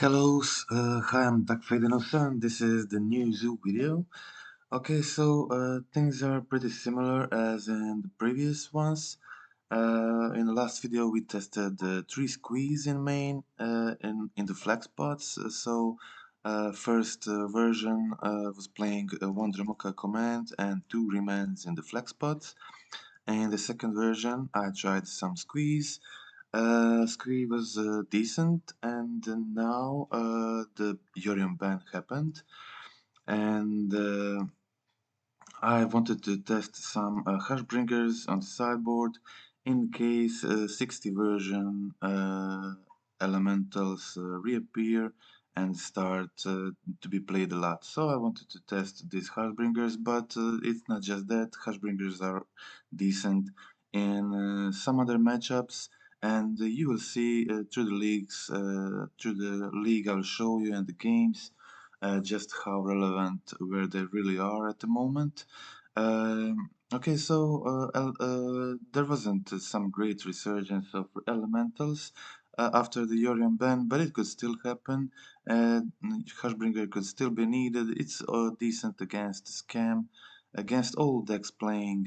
Hello, hi, I'm Duck This is the new zoo video. Okay, so things are pretty similar as in the previous ones. In the last video, we tested the 3 squeeze in main in the flag spots. First version was playing 1 Dramoka command and 2 remands in the flag spots. And the second version, I tried some squeeze. Squeeze was decent, and now the Yorion ban happened, and I wanted to test some Hashbringers on the sideboard in case 60 version elementals reappear and start to be played a lot. So I wanted to test these Hashbringers, but it's not just that. Hashbringers are decent in some other matchups, and you will see through the leagues, through the league I'll show you and the games just how relevant where they really are at the moment. Okay, so there wasn't some great resurgence of elementals after the Yorion ban, but it could still happen. Hushbringer could still be needed. It's decent against Scam, against all decks playing.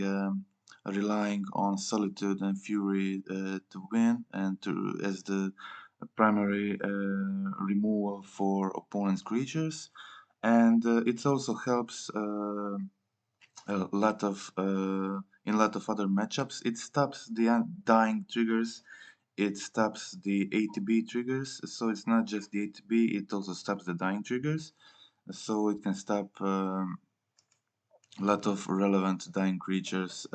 Relying on Solitude and Fury to win and to as the primary removal for opponent's creatures, and it also helps a lot of in a lot of other matchups. It stops the dying triggers. It stops the ATB triggers. So it's not just the ATB. It also stops the dying triggers. So it can stop a lot of relevant dying creatures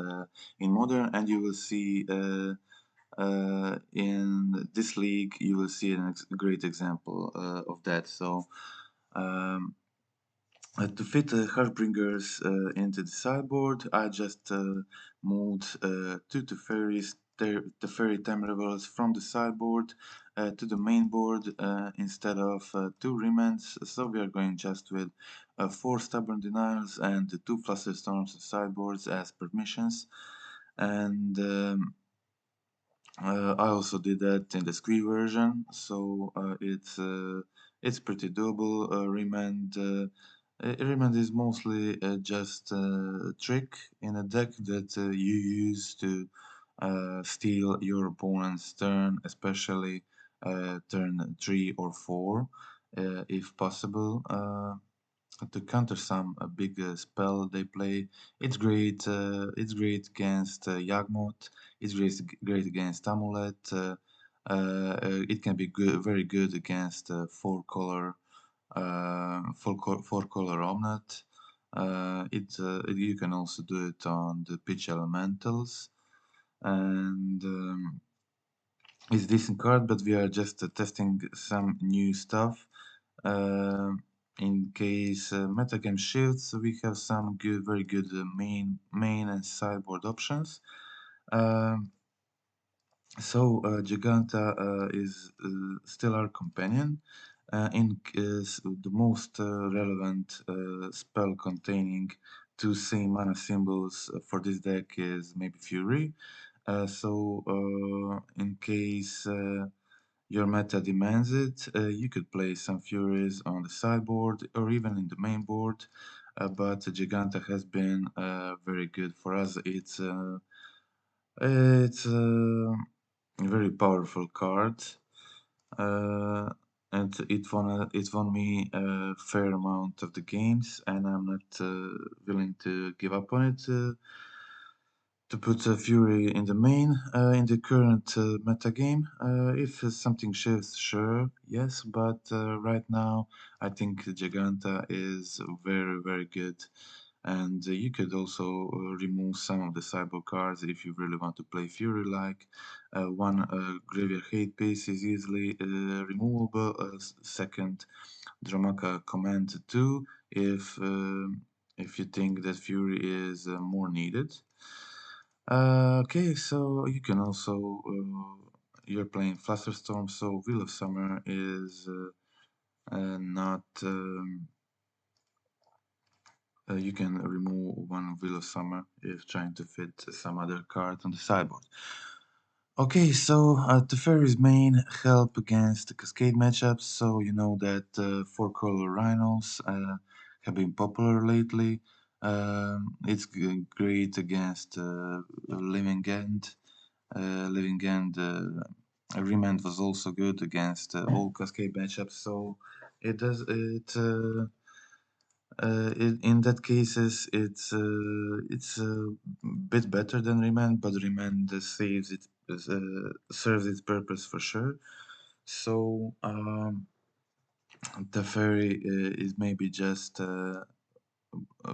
in modern, and you will see. In this league, you will see a great example of that. So, to fit the Heartbringers into the sideboard, I just moved 2 Teferis, Teferi Temerables from the sideboard to the main board instead of 2 Remands. So we are going just with 4 Stubborn Denials and 2 Flusterstorms sideboards as permissions. And I also did that in the Squee version, so it's pretty doable. Remand is mostly just a trick in a deck that you use to steal your opponent's turn, especially turn 3 or 4, if possible. To counter some big spell they play. It's great. It's great against Yagmoth. It's great against Amulet. It can be good, very good against 4-color, 4-color Omnat. You can also do it on the pitch elementals, and it's a decent card. But we are just testing some new stuff. In case metagame shifts, we have some good, very good main and sideboard options. Giganta is still our companion. The most relevant spell containing 2 same mana symbols for this deck is maybe Fury. In case your meta demands it, you could play some Furies on the sideboard or even in the main board, but Giganta has been very good for us. It's a very powerful card, and it won me a fair amount of the games, and I'm not willing to give up on it. To put Fury in the main in the current meta game. If something shifts, sure, yes, but right now I think Giganta is very, very good. And you could also remove some of the cyber cards if you really want to play Fury like. One Graveyard Hate piece is easily removable. Second Dramaka Command 2 if you think that Fury is more needed. Okay, so you can also you're playing Flusterstorm, so Wheel of Summer is not. You can remove one Wheel of Summer if trying to fit some other card on the sideboard. Okay, so Teferi's main help against the Cascade matchups, so you know that four color rhinos have been popular lately. It's great against Living End. Living End Remand was also good against all Cascade matchups, so it does it. In that cases, it's a bit better than Remand, but Remand serves its purpose for sure. So the fairy is maybe just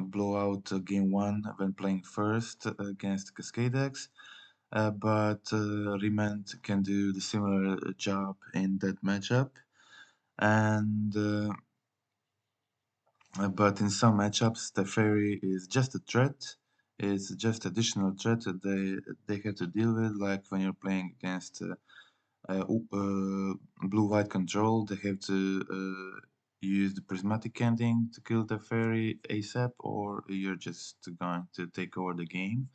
blow out game one when playing first against Cascade decks. But Remand can do the similar job in that matchup, and but in some matchups, the fairy is just a threat. It's just additional threat that they have to deal with. Like when you're playing against blue-white control, they have to use the prismatic ending to kill the fairy ASAP, or you're just going to take over the game.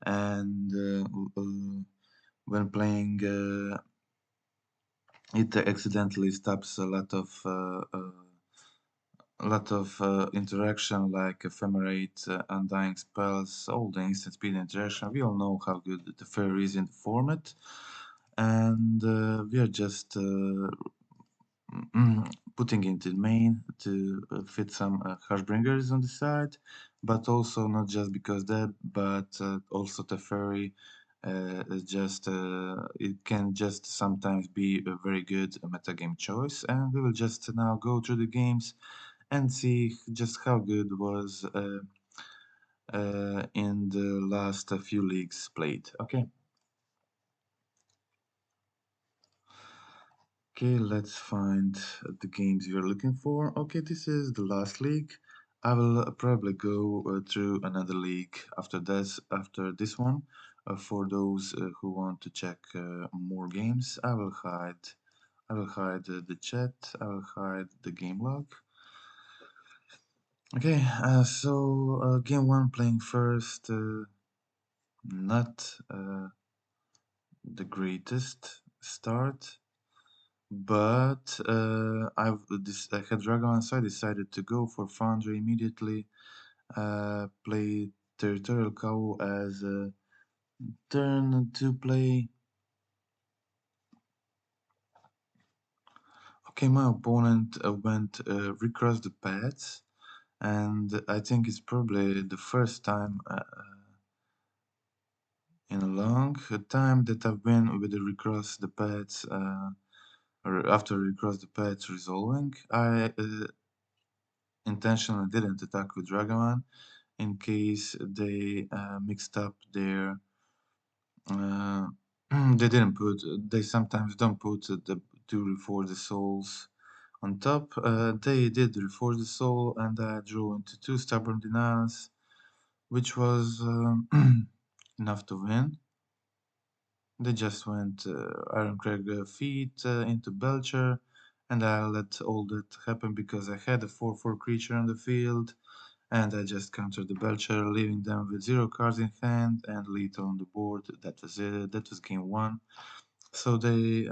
And when playing, it accidentally stops a lot of like ephemerate, undying spells, all the instant speed interaction. We all know how good the fairy is in the format, and we are just putting it in main to fit some Harshbringers on the side, but also not just because that, but also the fairy is just it can just sometimes be a very good metagame choice, and we will just now go through the games and see just how good was in the last few leagues played. Okay, let's find the games you're looking for. Okay, this is the last league. I will probably go through another league after this one. For those who want to check more games, I will hide the chat. I will hide the game log. Okay, so game one playing first. Not the greatest start, but I had Dragon, so I decided to go for Foundry immediately. Play Territorial Cow as a turn to play. Okay, my opponent went recross the paths, and I think it's probably the first time in a long time that I've been with the recross the paths. Or after recross the paths resolving, I intentionally didn't attack with Dragaman in case they mixed up their. Uh, they sometimes don't put the two Reforge the Souls on top. They did Reforge the Soul, and I drew into two Stubborn Denials, which was enough to win. They just went Ironcrag feet into Belcher, and I let all that happen because I had a 4/4 creature on the field, and I just countered the Belcher, leaving them with 0 cards in hand and lethal on the board. That was it. That was game one. So they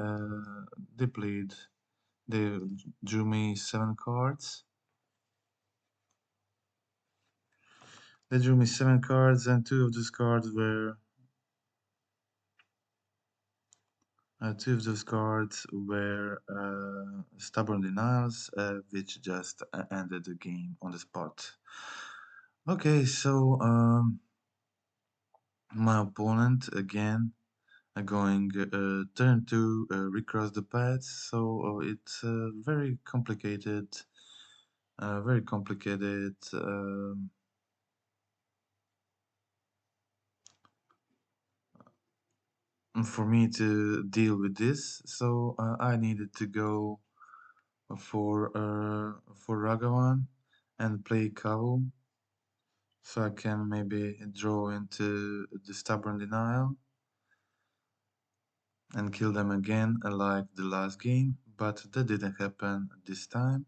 played. They drew me 7 cards. They drew me 7 cards, and two of those cards were Stubborn Denials, which just ended the game on the spot. Okay, so my opponent again going turn to recross the paths, so it's very complicated. Very complicated. For me to deal with this, so I needed to go for Ragavan and play Kavu, so I can maybe draw into the Stubborn Denial and kill them again like the last game, but that didn't happen this time.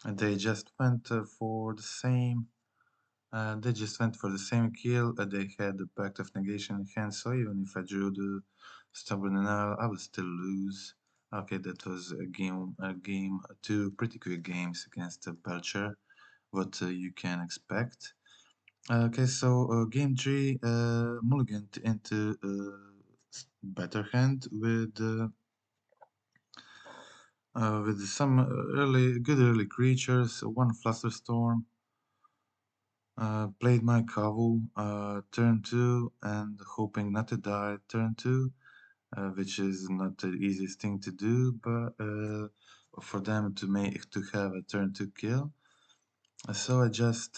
And they just went for the same They just went for the same kill. They had the Pact of Negation in hand, so even if I drew the Stubborn Denial, I would still lose. Okay, that was a game two pretty quick games against Belcher. What you can expect. Okay, so game three, mulligan into better hand with some early good early creatures, one Flusterstorm. Played my Kavu turn 2 and hoping not to die turn 2, which is not the easiest thing to do, but for them to have a turn 2 kill. So I just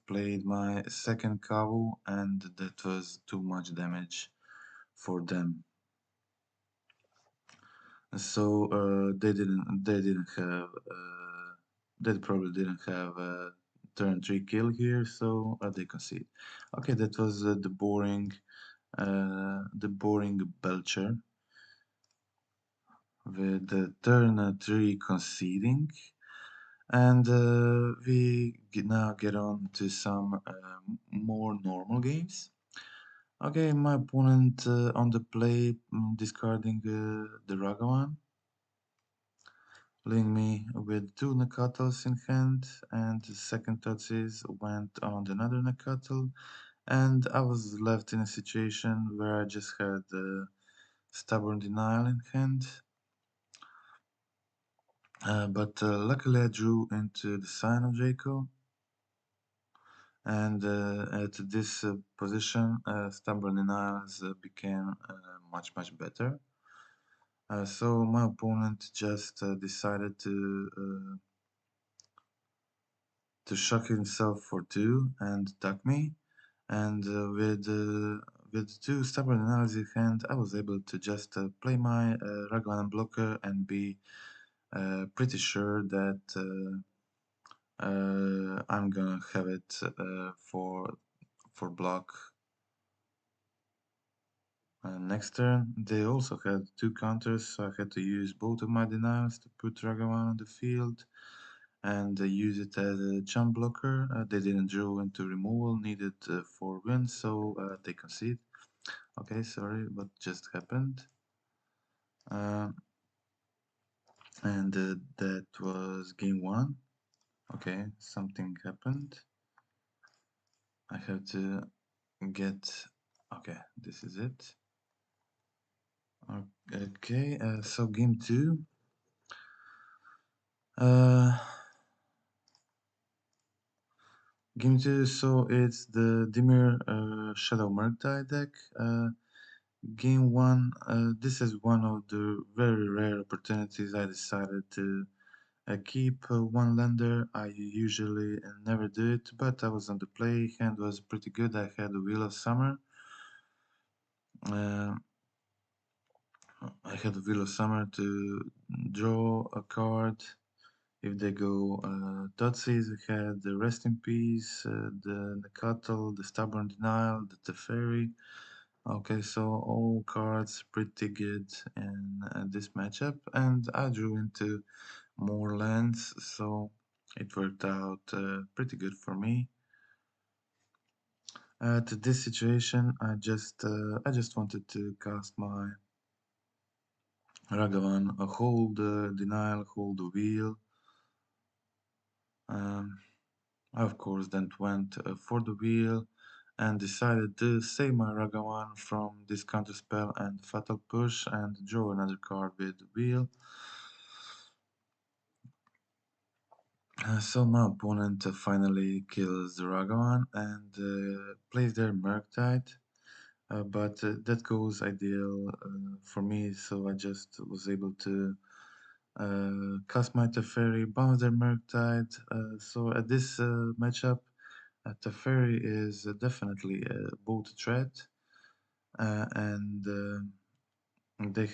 played my second Kavu and that was too much damage for them. So they probably didn't have a turn 3 kill here, so they concede. Okay, that was the boring Belcher with the turn 3 conceding. And now get on to some more normal games. Okay, my opponent on the play discarding the Ragavan, leaving me with two Nakatals in hand, and the second touches went on another Nakatal, and I was left in a situation where I just had Stubborn Denial in hand. But luckily I drew into the sign of Draco, and at this position, Stubborn Denials became much better. So my opponent just decided to shock himself for two and attack me, and with two Stubborn Denials in hand, I was able to just play my Ragavan blocker and be pretty sure that I'm gonna have it for block next turn. They also had two counters, so I had to use both of my denials to put Ragavan on the field and use it as a jump blocker. They didn't draw into removal needed for win, so they concede. Okay, sorry, what just happened? And that was game one. Okay, something happened. I have to get. Okay, this is it. Okay, so game two. Uh, Game two, so it's the Dimir Shadow Murktide deck. Game one, this is one of the very rare opportunities I decided to keep one lander. I usually never do it, but I was on the play, hand was pretty good. I had a Wheel of Summer. Uh, I had a Wheel of Summer to draw a card. If they go Dotsies, I had the Rest in Peace, the Nakatal, the Stubborn Denial, the Teferi. Okay, so all cards pretty good in this matchup, and I drew into more lands, so it worked out pretty good for me. To this situation, I just wanted to cast my Ragavan, hold the Denial, hold the Wheel. I of course then went for the wheel and decided to save my Ragavan from this counter spell and fatal push and draw another card with the wheel. So my opponent finally kills the Ragavan and plays their Murktide. But that goes ideal for me, so I just was able to cast my Teferi, bounce their Murktide. So at this matchup, Teferi is definitely a bold threat, and they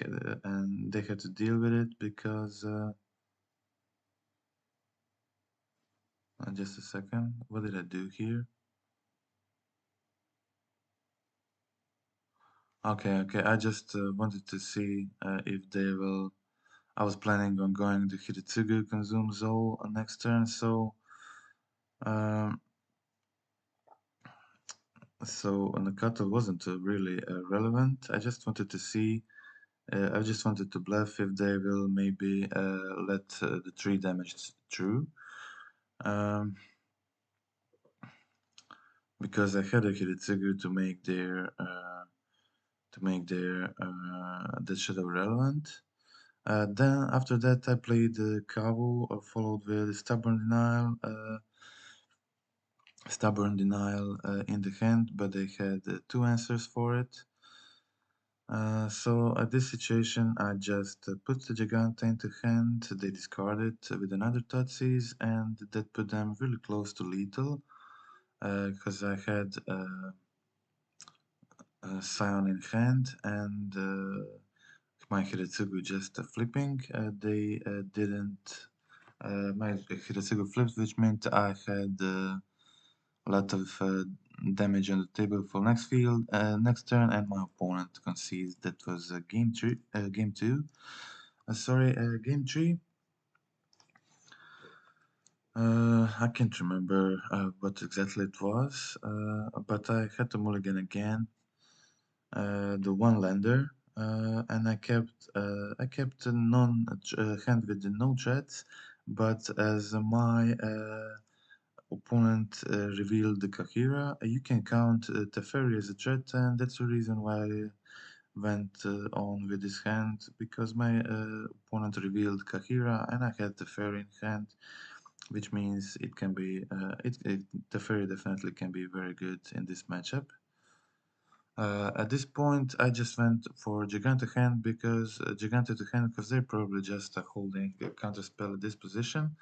had to deal with it because just a second, what did I do here? Okay, I just wanted to see if they will I was planning on going to Hiritsugu consume Zol on next turn, um, so Nakato wasn't really relevant. I just wanted to see. I just wanted to bluff if they will maybe let the 3 damage through. Um, because I had a Hiritsugu to make their that shadow relevant. Then after that I played Kavu, followed with Stubborn Denial in the hand, but they had 2 answers for it. So at this situation I just put the Giganta into hand, they discarded with another Tutsis, and that put them really close to lethal, because I had Scion in hand and my Hiritsugu just flipping. They didn't. My Hiritsugu flipped, which meant I had a lot of damage on the table for next turn, and my opponent concedes. That was game two. Game three. I can't remember what exactly it was, but I had to mulligan again. The one lander, and I kept a non hand with the no threats, but as my opponent revealed the Kahira, you can count Teferi as a threat, and that's the reason why I went on with this hand, because my opponent revealed Kahira and I had Teferi in hand, which means it can be Teferi definitely can be very good in this matchup. At this point, I just went for Gigante hand because Gigante to hand because they're probably just holding a counter spell at this position,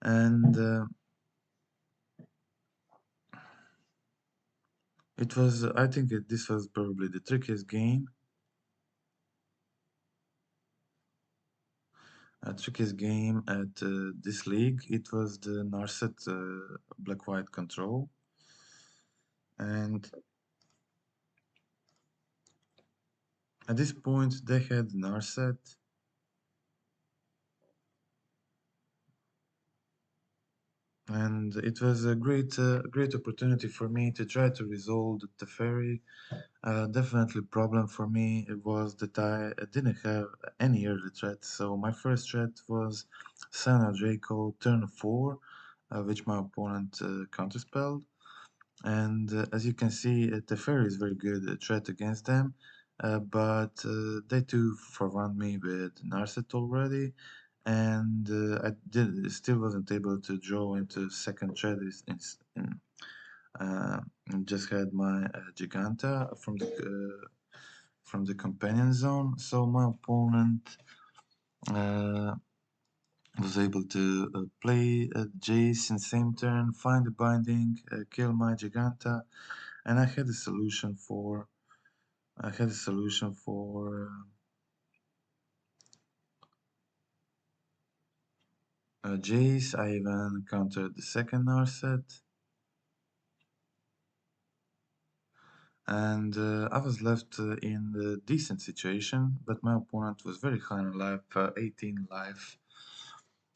and it was. I think this was probably the trickiest game. Trickiest game at this league. It was the Narset Black-White control, and at this point they had Narset. And it was a great opportunity for me to try to resolve the Teferi. Definitely problem for me was that I didn't have any early threat. So my first threat was Sana Draco turn 4, which my opponent counterspelled. And as you can see, Teferi is very good threat against them. But they too forewarned me with Narset already, and still wasn't able to draw into second threat. Uh, just had my Giganta from the companion zone, so my opponent uh, was able to play Jace in same turn, find the binding, kill my Giganta, and I had a solution for Jace. I even countered the second Narset, and I was left in a decent situation, but my opponent was very high on life, 18 life.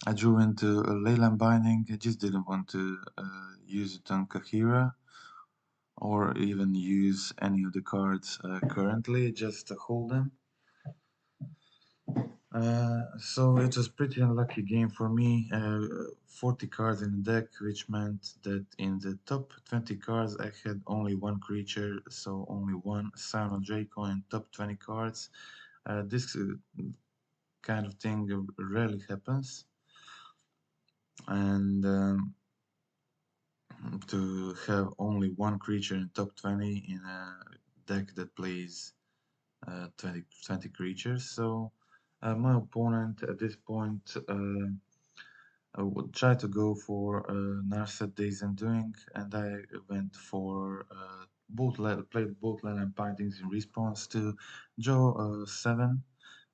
I drew into a Leyland Binding. I just didn't want to use it on Kahira or even use any of the cards currently, just to hold them. So it was pretty unlucky game for me. 40 cards in the deck, which meant that in the top 20 cards I had only one creature, so only one Simon Draco in top 20 cards. This kind of thing rarely happens, and to have only one creature in top 20 in a deck that plays 20 creatures. So my opponent at this point would try to go for Narset Days and Doing, and I went for played both land and bindings in response to draw 7,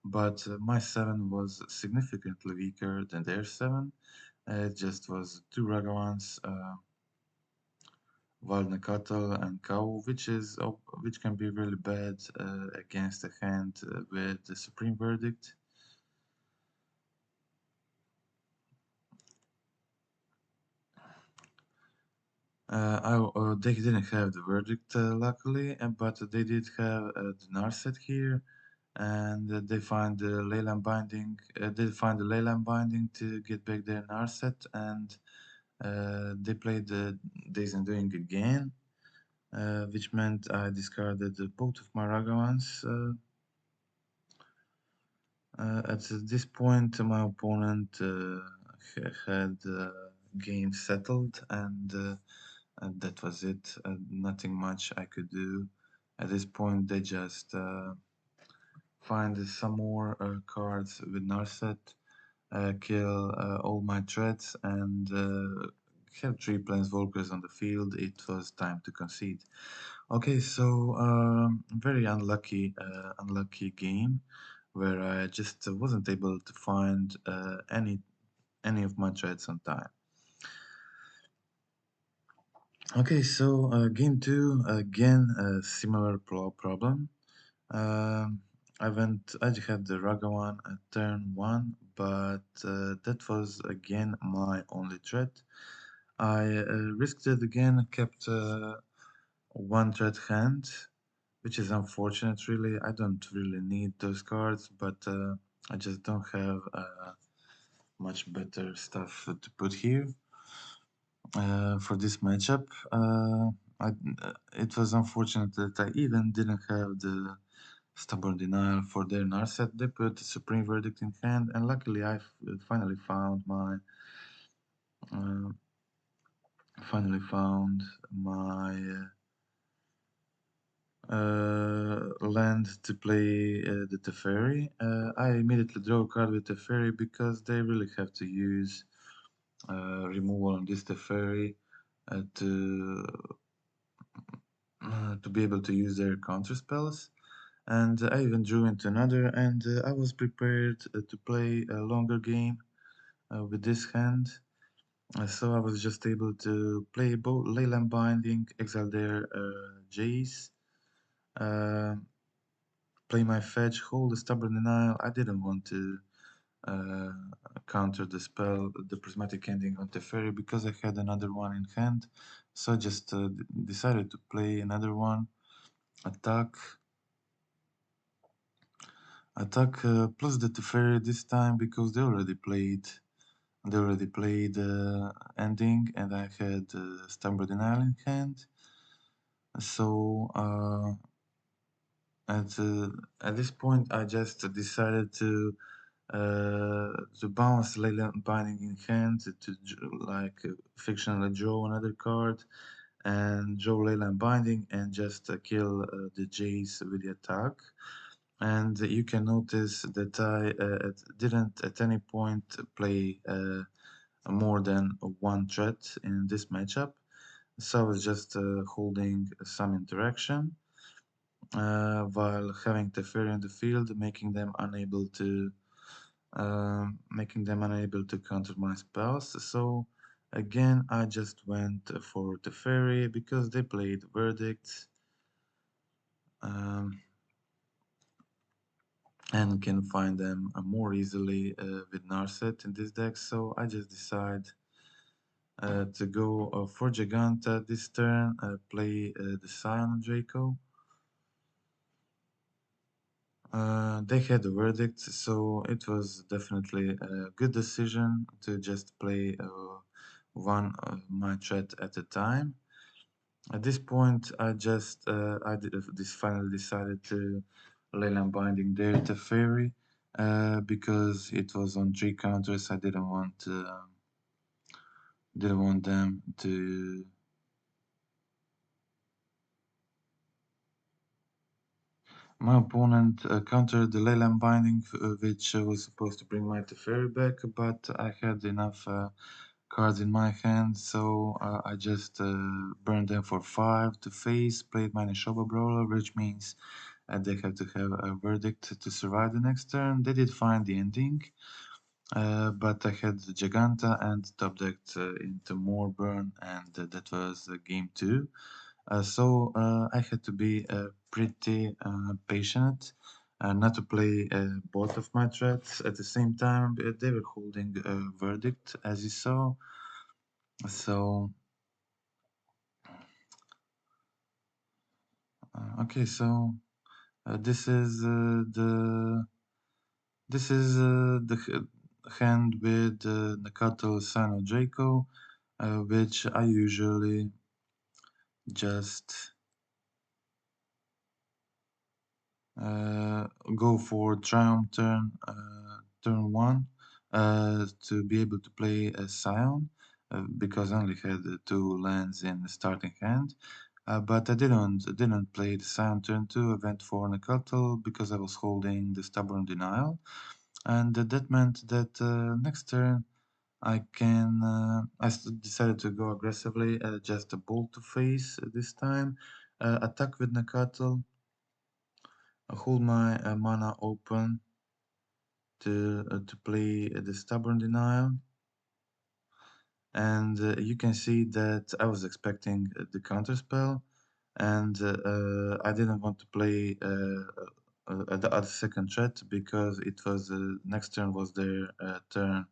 but my 7 was significantly weaker than their 7. It just was 2 Ragavans, Valnakatal and Cow, which can be really bad against a hand with the Supreme Verdict. They didn't have the verdict, luckily, but they did have the Narset here, and they find the Leyland binding. They find the Leyland binding to get back their Narset, and they played the Days Undoing again, which meant I discarded both of my Ragavans. At this point, my opponent had game settled, and that was it. Nothing much I could do. At this point, they just find some more cards with Narset, kill all my threats, and have three Planeswalkers on the field. It was time to concede. Okay, so very unlucky game where I just wasn't able to find any of my threats on time. Okay, so game two again a similar problem. I had the Ragavan at turn one, but that was again my only threat. I risked it again, kept one threat hand, which is unfortunate. Really, I don't really need those cards, but I just don't have much better stuff to put here for this matchup. It was unfortunate that I even didn't have the Stubborn Denial for their Narset. They put Supreme Verdict in hand, and luckily I finally found my uh, land to play the Teferi. I immediately draw a card with Teferi because they really have to use removal on this Teferi to be able to use their counter spells. And I even drew into another, and I was prepared to play a longer game with this hand. So I was just able to play both Leyland Binding, exile their Jace, uh, play my fetch, hold the Stubborn Denial. I didn't want to uh, counter the spell, the Prismatic Ending on Teferi, because I had another one in hand. So I just decided to play another one, attack, plus the Teferi this time because they already played ending, and I had Stubborn Denial in hand. So at uh, at this point, I just decided to bounce Leyland Binding in hand to like fictionally draw another card and draw Leyland Binding and just kill the Jace with the attack. And you can notice that I didn't at any point play more than one threat in this matchup. So I was just holding some interaction while having Teferi in the field, making them unable to counter my spells. So again, I just went for Teferi because they played Verdict um, and can find them more easily with Narset in this deck. So I just decide to go for Giganta this turn, play the Scion Draco. They had a verdict, so it was definitely a good decision to just play one my threat at a time. At this point, this finally decided to Leyland Binding there to Fairy because it was on three counters. I didn't want them to. My opponent countered the Leyland Binding, which was supposed to bring my Teferi back, but I had enough cards in my hand, so I just burned them for 5 to face, played my Neshoba Brawler, which means they have to have a verdict to survive the next turn. They did find the ending, but I had the Giganta and top decked into more burn, and that was game 2. So I had to be pretty patient not to play both of my threats at the same time. They were holding a verdict, as you saw. So Okay, so this is the hand with the cattle Sino Draco, which I usually just uh, go for Triumph turn one to be able to play a Scion because I only had two lands in the starting hand. But I didn't play the Scion turn two. I went for Nacatl because I was holding the Stubborn Denial, and that meant that next turn decided to go aggressively, just a bolt to face this time, attack with Nacatl, hold my mana open to play the Stubborn Denial, and you can see that I was expecting the counter spell, and I didn't want to play the second threat because it was next turn was their turn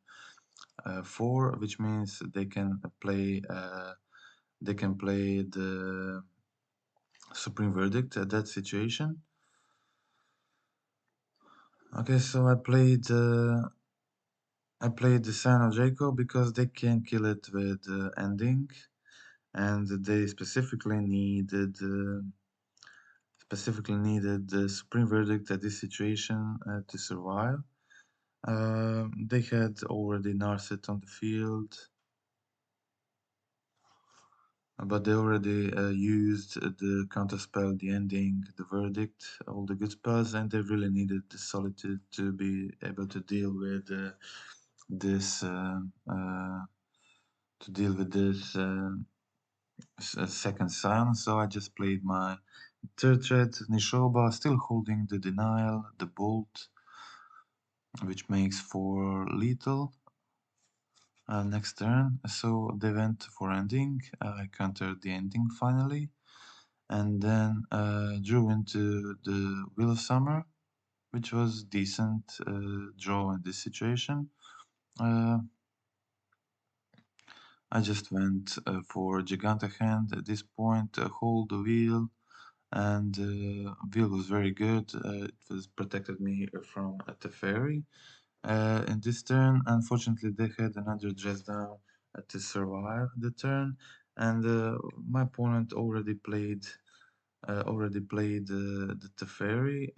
4, which means they can play the Supreme Verdict at that situation. Okay, so I played the San Jaco because they can kill it with ending, and they specifically needed the Supreme Verdict at this situation to survive. They had already Narset on the field, but they already used the counterspell, the ending, the verdict, all the good spells, and they really needed the Solitude to be able to deal with this to deal with this second Scion. So I just played my third threat, Nishoba, still holding the Denial, the Bolt, which makes for lethal next turn. So they went for ending. I countered the ending finally, and then drew into the Wheel of Summer, which was decent draw in this situation. Uh, I just went for Giganta hand at this point, hold the wheel, and wheel was very good. It was protected me from a Teferi. In this turn, unfortunately, they had another dress down to survive the turn, and my opponent already played the Teferi.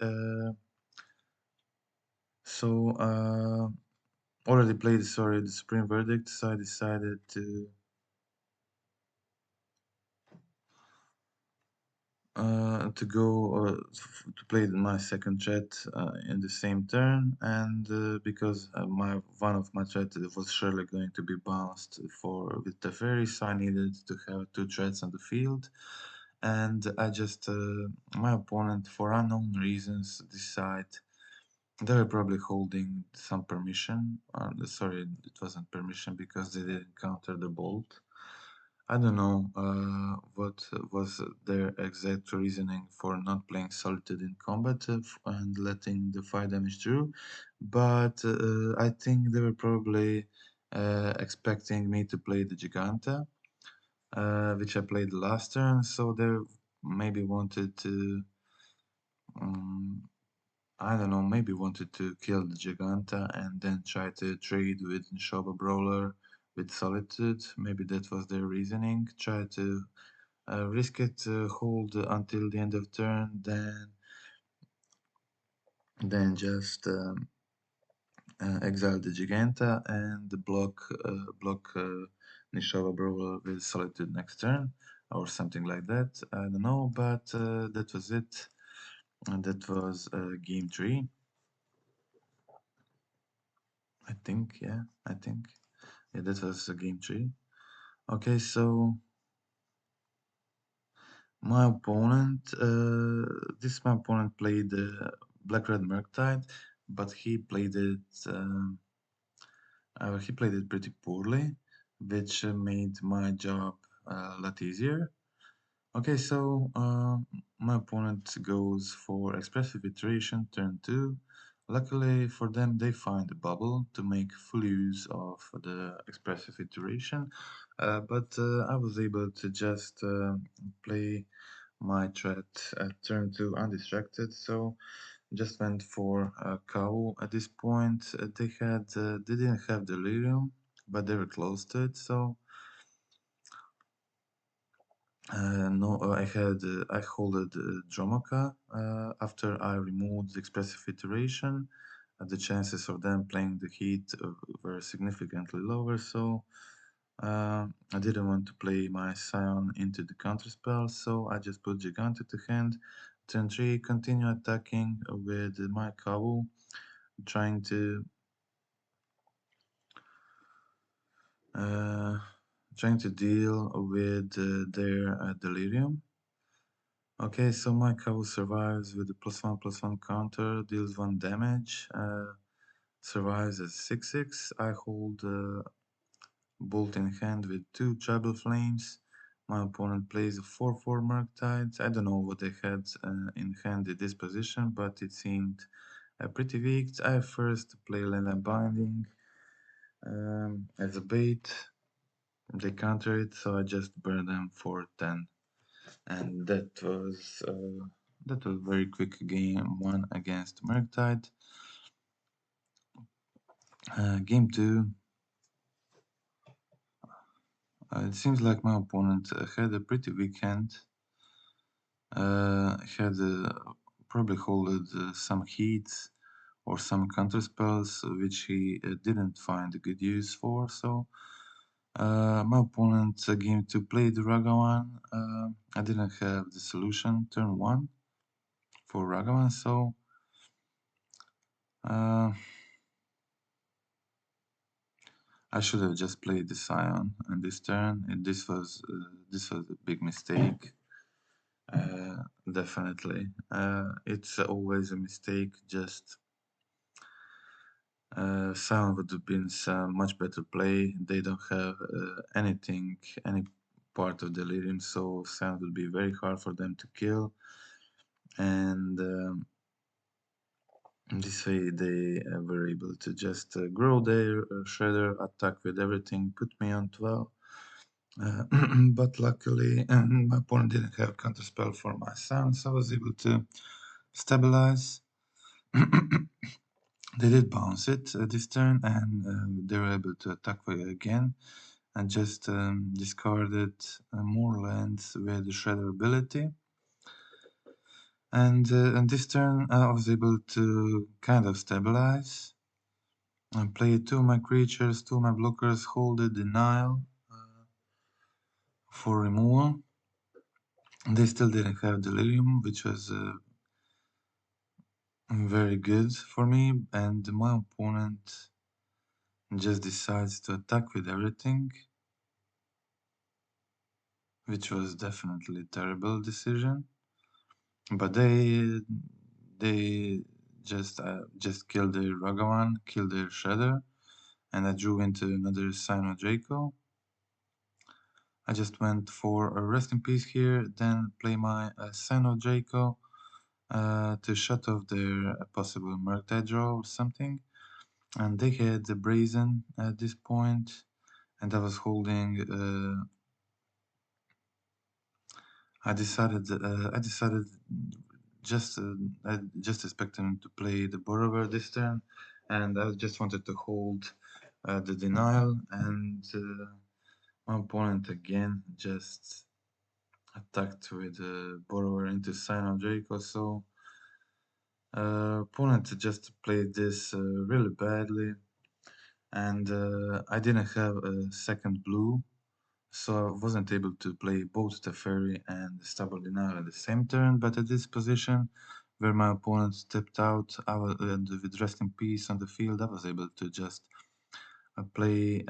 So already played, sorry, the Supreme Verdict. So I decided to go to play my second threat in the same turn, and because my one of my threats was surely going to be bounced for with Teferi, so I needed to have two threats on the field, and I just my opponent for unknown reasons decide they were probably holding some permission. Sorry, it wasn't permission because they didn't counter the bolt. I don't know what was their exact reasoning for not playing Solitude in combat and letting the 5 damage through, but I think they were probably expecting me to play the Giganta, which I played last turn, so they maybe wanted to, um, I don't know, maybe wanted to kill the Giganta and then try to trade with Nishoba Brawler with Solitude. Maybe that was their reasoning. Try to risk it, hold until the end of turn, then just exile the Giganta and block Nishoba Brawler with Solitude next turn or something like that. I don't know, but that was it. And that was game 3. I think, yeah, I think. Yeah, that was game 3. Okay, so my opponent played Black Red Murktide, but he played it pretty poorly, which made my job a lot easier. Okay, so my opponent goes for Expressive Iteration turn 2. Luckily for them, they find a bubble to make full use of the Expressive Iteration, but I was able to just play my threat turned to undistracted, so just went for a cow. At this point, they didn't have delirium, but they were close to it. So no, I holded Dromoka after I removed the expressive iteration. The chances of them playing the heat were significantly lower, so I didn't want to play my Scion into the counterspell, so I just put Gigante to hand. Turn 3, continue attacking with my Kawu, trying to uh, trying to deal with their delirium. Okay, so my Kawu survives with a +1/+1 counter, deals 1 damage, survives as 6/6. I hold Bolt in hand with 2 Tribal Flames. My opponent plays a 4/4 Murktide. I don't know what they had in hand at this position, but it seemed pretty weak. I first play Land Binding as a bait. They counter it, so I just burn them for 10. And that was very quick game 1 against Murktide. Game 2. It seems like my opponent had a pretty weak hand. Had probably holded some heats or some counter spells which he didn't find a good use for. So my opponent game to play the Ragavan. I didn't have the solution turn 1 for Ragavan, so I should have just played the Scion on this turn. And this was a big mistake. Definitely, it's always a mistake. Just Scion would have been some much better play. They don't have any part of Delirium, so Scion would be very hard for them to kill. And this way they were able to just grow their Shredder, attack with everything, put me on 12. But luckily, my opponent didn't have counterspell for my son, so I was able to stabilize. They did bounce it this turn, and they were able to attack again. And just discarded more lands with the Shredder ability. And this turn, I was able to kind of stabilize and play 2 of my creatures, 2 of my blockers, hold the denial for removal. They still didn't have Delirium, which was very good for me, and my opponent just decides to attack with everything, which was definitely a terrible decision. But they just killed their Ragavan, killed their Shredder, and I drew into another Sino Draco. I just went for a Rest in Peace here, then play my Sino Draco to shut off their possible Murktide draw or something. And they had the Brazen at this point, and I was holding. I decided I just expected him to play the Borrower this turn, and I just wanted to hold the denial, and my opponent again just attacked with the Borrower into Sino Draco, so opponent just played this really badly, and I didn't have a second blue, so I wasn't able to play both the Fairy and the Stubborn Denial at the same turn, but at this position, where my opponent stepped out, with Rest in Peace on the field, I was able to just play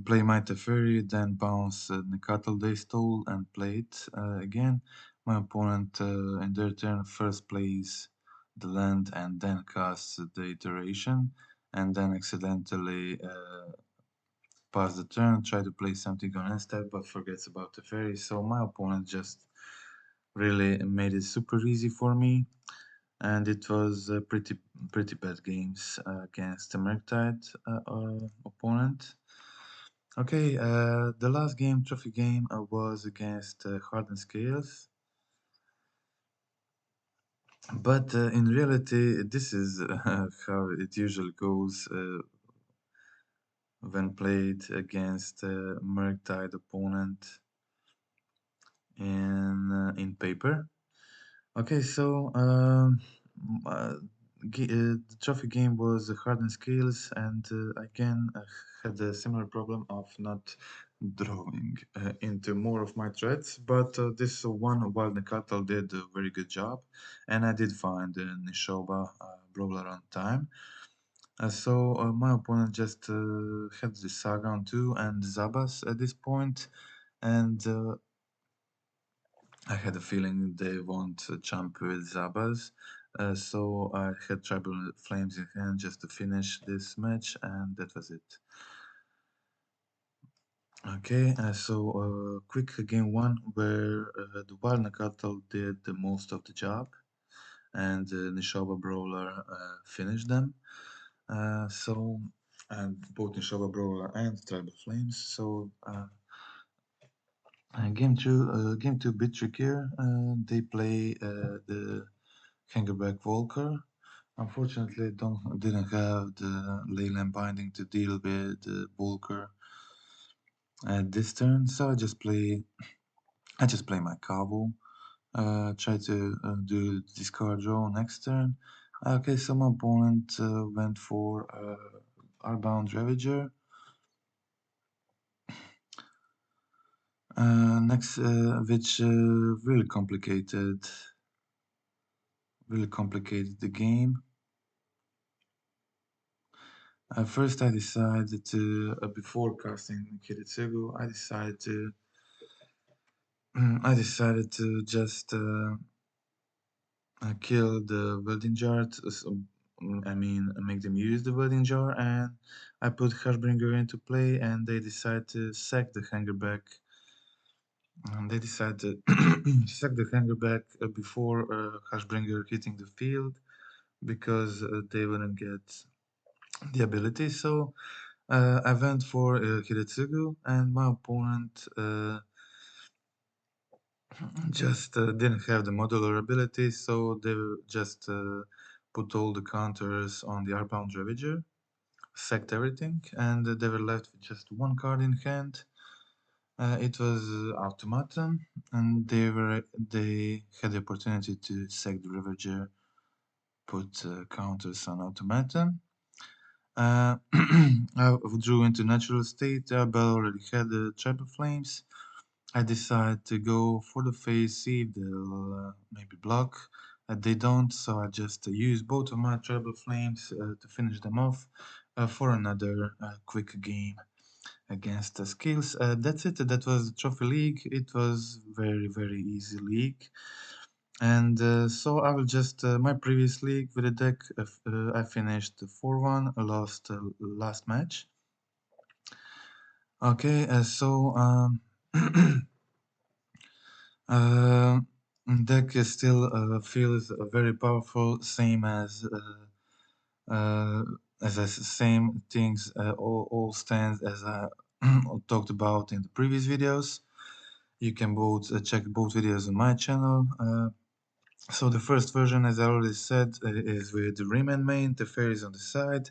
play my Teferi, then bounce Nekatal Daystole and play it again. My opponent in their turn first plays the land and then casts the iteration, and then accidentally pass the turn, try to play something on end step, but forgets about the fairy. So my opponent just really made it super easy for me, and it was pretty bad games against the Murktide opponent. Okay, the last game, trophy game, was against Hardened Scales. But in reality, this is how it usually goes when played against a Murktide opponent in paper. Okay, so uh, the trophy game was Hardened Scales, and again had a similar problem of not drawing into more of my threats. But this one Wild Nakatal did a very good job, and I did find Nishoba Brawler on time. So my opponent just had the Saga on 2 and Zabas at this point, and I had a feeling they won't jump with Zabas. So I had Tribal Flames in hand just to finish this match, and that was it. Okay, quick game one where the Wild Nakatal did the most of the job, and Nishoba Brawler finished them. So both Nishoba Brawler and Tribal Flames. So game two, bit trickier. They play the Hangerback Volker. Unfortunately, didn't have the Leyland binding to deal with the Volker at this turn, so I just play my Cabo. Try to do discard draw next turn. Okay, so my opponent went for Arbound Ravager. Next, which really complicated the game. First, I decided to, before casting Kiritsugu, I decided to just kill the welding jar. I mean, make them use the welding jar, and I put Hashbringer into play, and they decide to sack the hangerback. They decide to sack the hangerback before Hashbringer hitting the field because they wouldn't get the ability. So I went for Hiretsugu, and my opponent just didn't have the modular ability, so they just put all the counters on the Arbound Ravager, sacked everything, and they were left with just one card in hand. It was Automaton, and they had the opportunity to sack the Ravager, put counters on Automaton. I withdrew into natural state. Bell already had the Tribal Flames. I decide to go for the face, see if they'll maybe block. They don't, so I just use both of my Tribal Flames to finish them off for another quick game against the skills. That's it. That was the Trophy League. It was very easy league. And so I will just my previous league with the deck. I finished 4-1, lost last match. Okay, uh, deck still feels very powerful, as the same things all stands as I talked about in the previous videos. You can both check both videos on my channel. So the first version, as I already said, is with the Riemann main, the fairies on the side.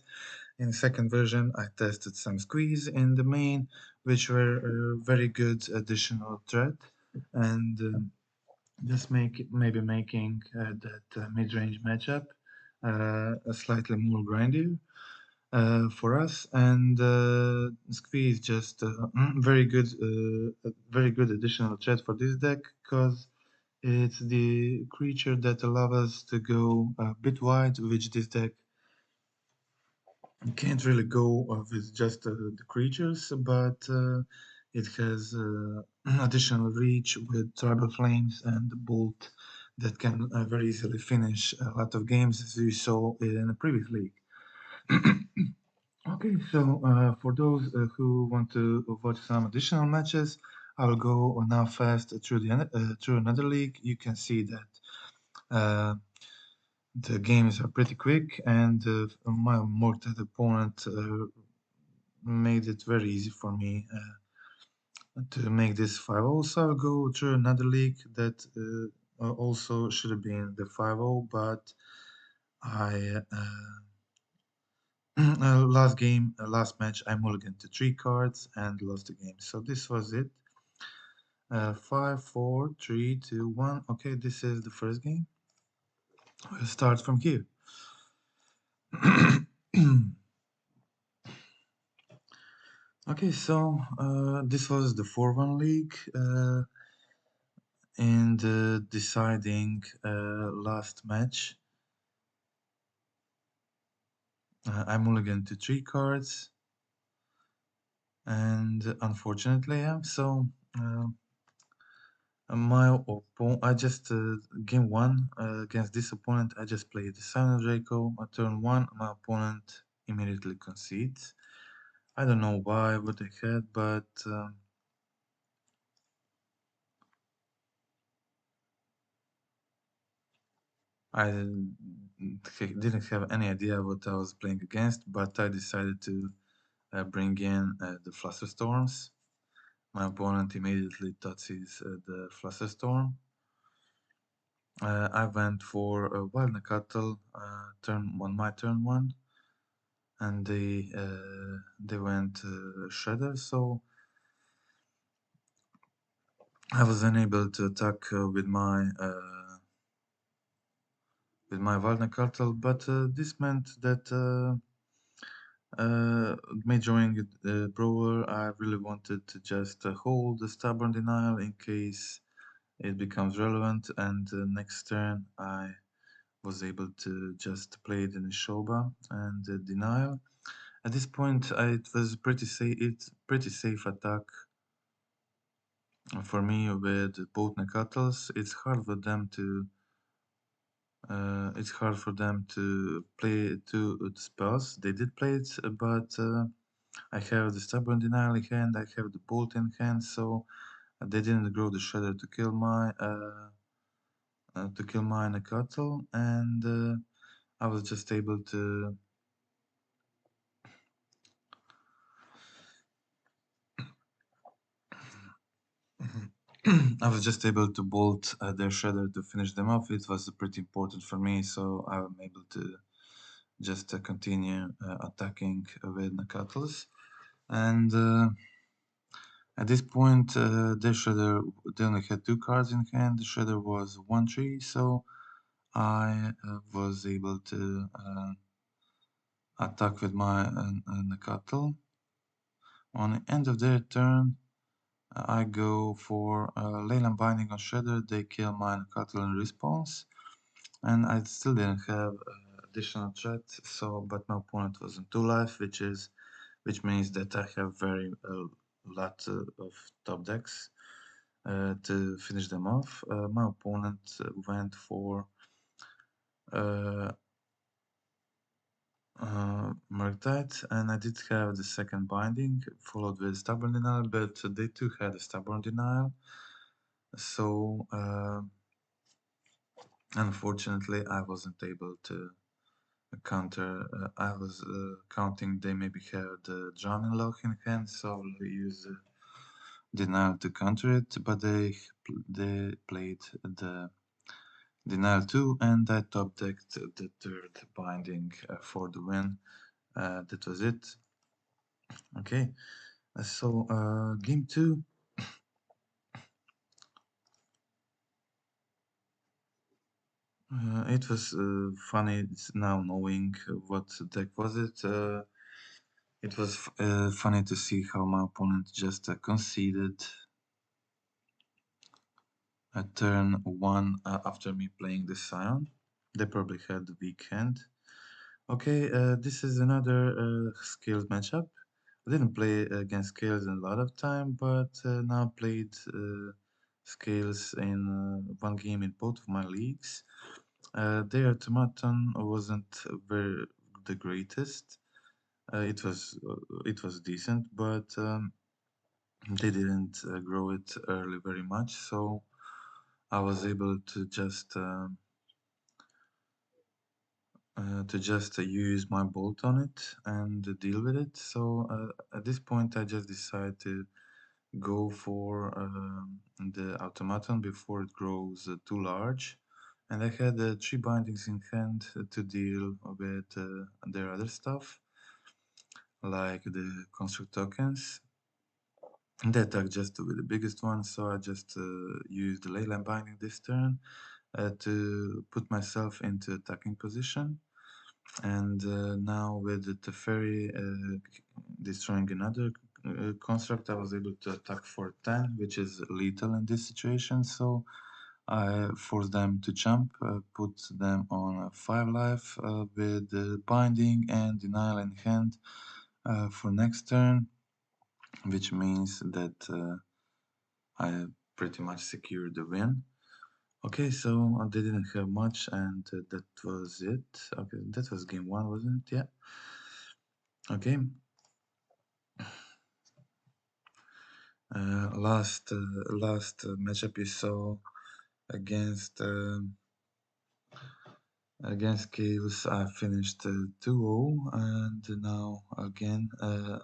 In the second version, I tested some squeeze in the main, which were a very good additional threat, and just maybe making that mid-range matchup slightly more grindier for us. And squeeze just very good additional threat for this deck because it's the creature that allows us to go a bit wide, which this deck can't really go with just the creatures, but it has additional reach with Tribal Flames and the Bolt that can very easily finish a lot of games, as we saw in the previous league. Okay, so for those who want to watch some additional matches, I'll go now fast through another league. You can see that the games are pretty quick, and my mortal opponent made it very easy for me to make this 5-0. So I'll go through another league that also should have been the 5-0, but I last match, I mulliganed to 3 cards and lost the game. So this was it. 5, 4, 3, 2, 1. Okay, this is the first game. We'll start from here. Okay, so this was the 4-1 league, and deciding last match. I mulliganed to 3 cards, and unfortunately, yeah. So my opponent, I just game 1 against this opponent, I just played the Silent Draco. On turn 1, my opponent immediately concedes. I don't know why, what they had, but I didn't have any idea what I was playing against, but I decided to bring in the Flusterstorms. My opponent immediately touches the Flusterstorm. I went for a Wild Cattle on my turn 1, and they went Shredder, so I was unable to attack with my Wild Cattle, but this meant that majoring Brawler, I really wanted to just hold the Stubborn Denial in case it becomes relevant, and next turn I was able to just play it in Shoba and Denial. At this point, it was pretty safe attack for me with both Nakattles. It's hard for them to play two spells. They did play it, but I have the Stubborn Denial in hand, I have the Bolt in hand, so they didn't grow the Shredder to kill my Nakatl, and I was just able to I was just able to bolt their Shredder to finish them off. It was pretty important for me, so I'm able to just continue attacking with Nakatls. And at this point, their Shredder, they only had 2 cards in hand. The Shredder was 1/3, so I was able to attack with my Nakatl. On the end of their turn, I go for Leyland Binding on Shredder. They kill my Nakatl in response, and I still didn't have additional threat. So, but my opponent was in 2 life, which means that I have very lot of top decks to finish them off. My opponent went for Murktide, and I did have the second binding, followed with Stubborn Denial, but they too had a Stubborn Denial. So, unfortunately, I wasn't able to counter. I was counting they maybe had the Drowning Lock in hand, so I used Denial to counter it, but they played the Denial 2, and I top decked the third binding for the win. That was it. Okay, so game 2. It was funny now knowing what deck was it. It was funny to see how my opponent just conceded at turn 1 after me playing the Scion. They probably had the weak hand. Okay, this is another skills matchup. I didn't play against scales in a lot of time, but now played scales in 1 game in both of my leagues. Their automaton wasn't very the greatest. It was decent, but they didn't grow it early very much, so I was able to just to just use my bolt on it and deal with it. So at this point, I just decided to go for the automaton before it grows too large. And I had three bindings in hand to deal with their other stuff, like the construct tokens. They attack just with the biggest one, so I just used the leyline binding this turn to put myself into attacking position. And now with the Teferi destroying another construct, I was able to attack for 10, which is lethal in this situation. So I forced them to jump, put them on 5 life with binding and denial in hand for next turn, which means that I pretty much secured the win. Okay, so they didn't have much, and that was it. Okay, that was game one, wasn't it? Yeah. Okay. Last matchup you saw against against Chaos, I finished 2-0, and now again,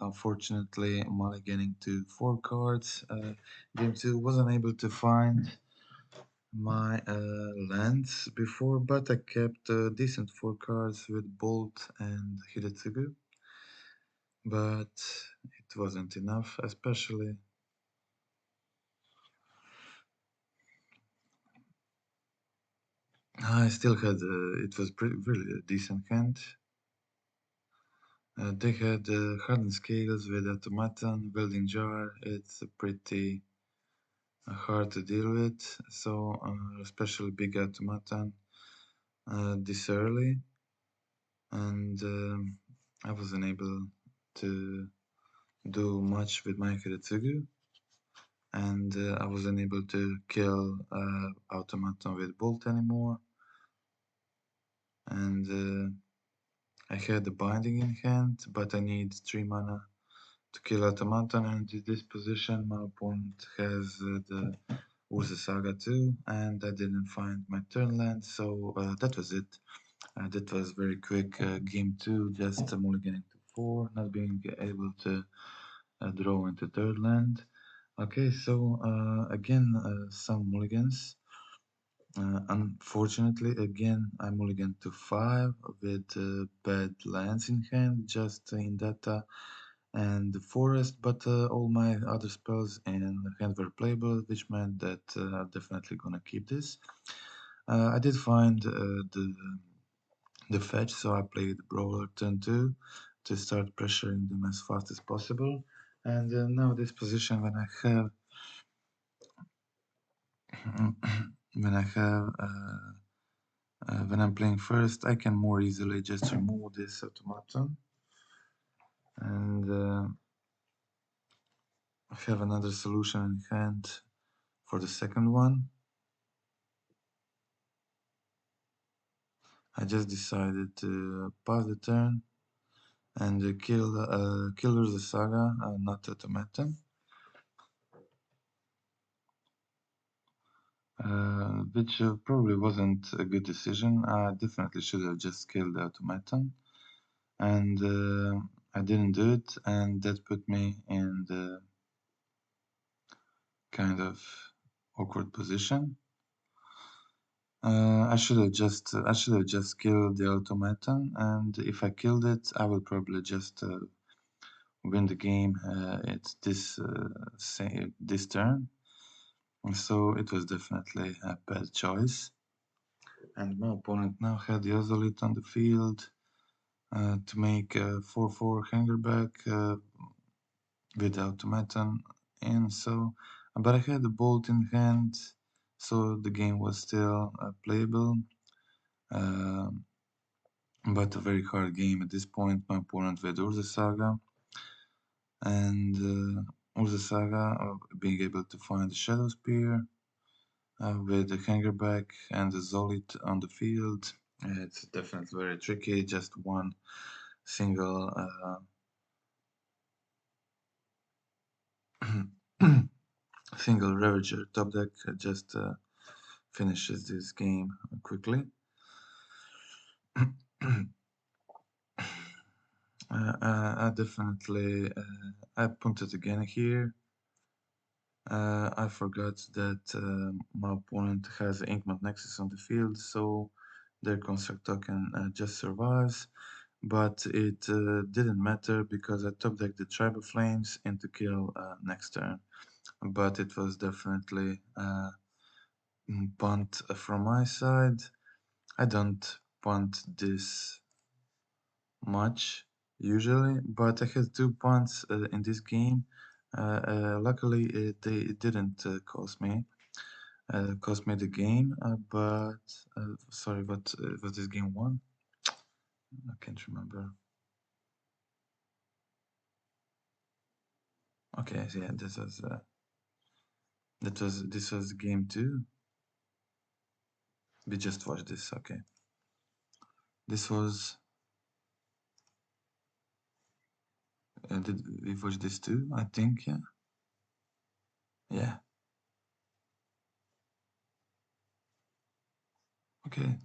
unfortunately, mulliganing to 4 cards. Game 2 wasn't able to find my lands before, but I kept decent 4 cards with Bolt and Hidetsugu, but it wasn't enough, especially. I still had it was really a decent hand. They had hardened scales with automaton, building jar. It's pretty hard to deal with, so especially big automaton this early, and I wasn't able to do much with my Kiritsugu, and I wasn't able to kill automaton with bolt anymore, and I had the binding in hand, but I need 3 mana to kill automaton, and in this position my opponent has the Urza Saga too, and I didn't find my turn land, so that was it. That was very quick game 2, just mulliganing to 4, not being able to draw into third land. Okay, so again some mulligans. Unfortunately, again, I mulligan to 5 with bad lands in hand, just in data and the forest, but all my other spells in hand were playable, which meant that I'm definitely gonna keep this. I did find the fetch, so I played Brawler turn 2 to start pressuring them as fast as possible. And now this position when I have when I have when I'm playing first, I can more easily just remove this automaton and have another solution in hand for the second one. I just decided to pass the turn and kill the Saga, not automaton. Which probably wasn't a good decision. I definitely should have just killed the automaton, and I didn't do it, and that put me in the kind of awkward position. I should have just killed the automaton, and if I killed it, I will probably just win the game. It's this turn, and so it was definitely a bad choice. And my opponent now had the Ozolit on the field to make a 4-4 hangerback with the automaton in. So, but I had the bolt in hand, so the game was still playable. Uh, but a very hard game at this point. My opponent with Urza Saga, and Urza Saga being able to find the Shadow Spear with the hangerback and the Zolit on the field. It's definitely very tricky. Just one single single Ravager top deck just finishes this game quickly. I definitely I punted again here. I forgot that my opponent has Inkmont Nexus on the field, so their construct token just survives. But it didn't matter because I top decked the Tribal Flames into kill next turn. But it was definitely punt from my side. I don't punt this much usually, but I had two punts in this game. Luckily, it didn't cost me the game. But sorry, what was this game one? I can't remember. Okay, so yeah, this was game two. We just watched this. Okay, this was. Did we watch this too? I think yeah. Yeah. Okay.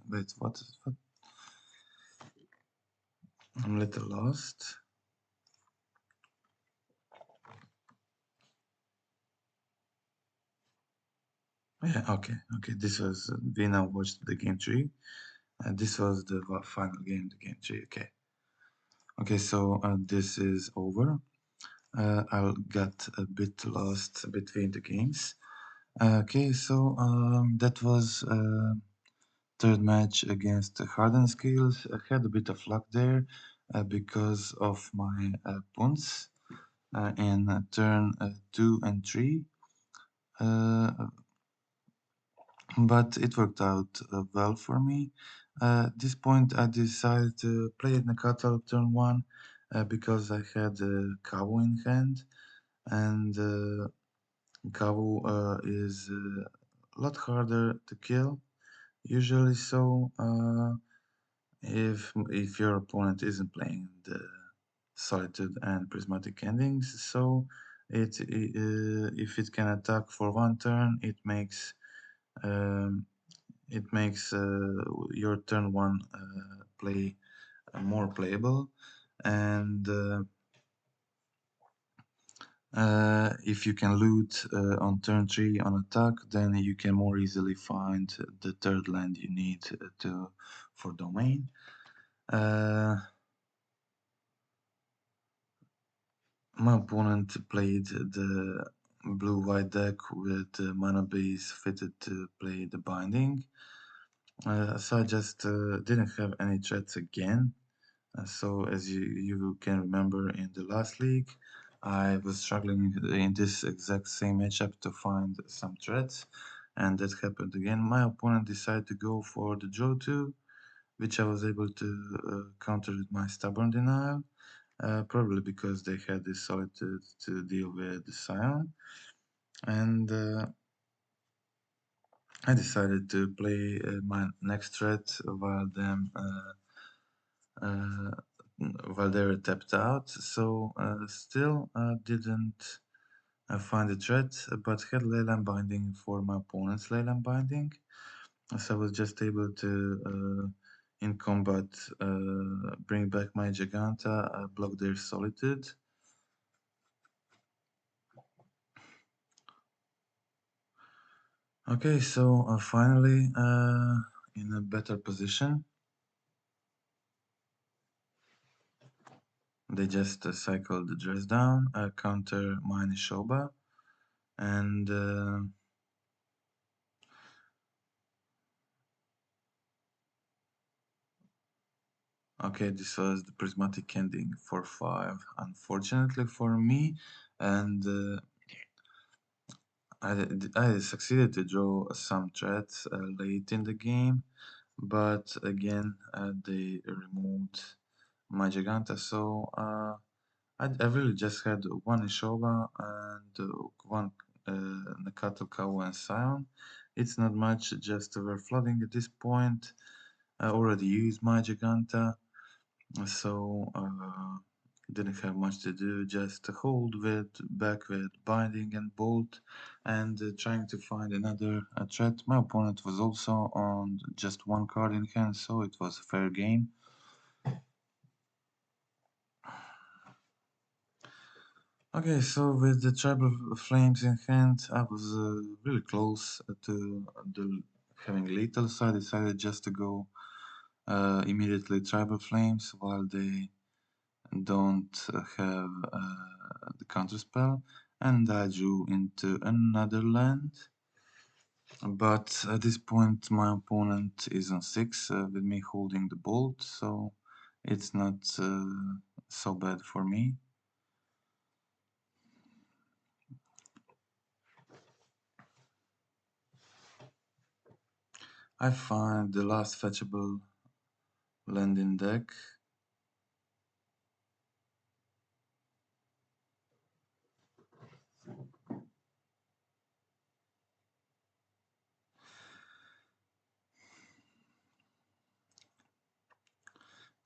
Wait, what? What? I'm a little lost. Yeah, okay, okay. This was we now watched the game three, and this was the final game, the game three. Okay, okay. So this is over. I'll get a bit lost between the games. Okay, so that was third match against Harden Skills. I had a bit of luck there because of my punts in turn 2 and 3. Uh, but it worked out well for me. At this point, I decided to play Nakata turn 1 because I had Kawu in hand, and Kawu is a lot harder to kill usually. So if your opponent isn't playing the Solitude and Prismatic Endings, so if it can attack for one turn, um, it makes your turn one play more playable, and if you can loot on turn 3 on attack, then you can more easily find the third land you need to for domain. My opponent played the blue-white deck with mana base fitted to play the binding. So I just didn't have any threats again. So as you can remember in the last league, I was struggling in this exact same matchup to find some threats, and that happened again. My opponent decided to go for the draw 2, which I was able to counter with my stubborn denial, probably because they had this solitude to deal with the Scion, and I decided to play my next threat uh, while they were tapped out. So still didn't find a threat, but had Leyline Binding for my opponent's Leyline Binding. So I was just able to in combat bring back my Giganta, block their Solitude. Okay, so finally in a better position. They just cycled the dress down, counter my Nishoba, and okay, this was the prismatic ending for 5, unfortunately for me, and I succeeded to draw some threats late in the game, but again they removed my Giganta, so I really just had one Ishoba and one Nakato Kawa and Scion. It's not much, just we're flooding at this point. I already used my Giganta, so Didn't have much to do, just hold with, back with, binding and bolt, and trying to find another threat. My opponent was also on just one card in hand, so it was a fair game. Okay, so with the Tribal Flames in hand, I was really close to having lethal, so I decided just to go immediately Tribal Flames while they don't have the counter spell, and I drew into another land. But at this point, my opponent is on 6 with me holding the bolt, so it's not so bad for me. I find the last fetchable land in deck.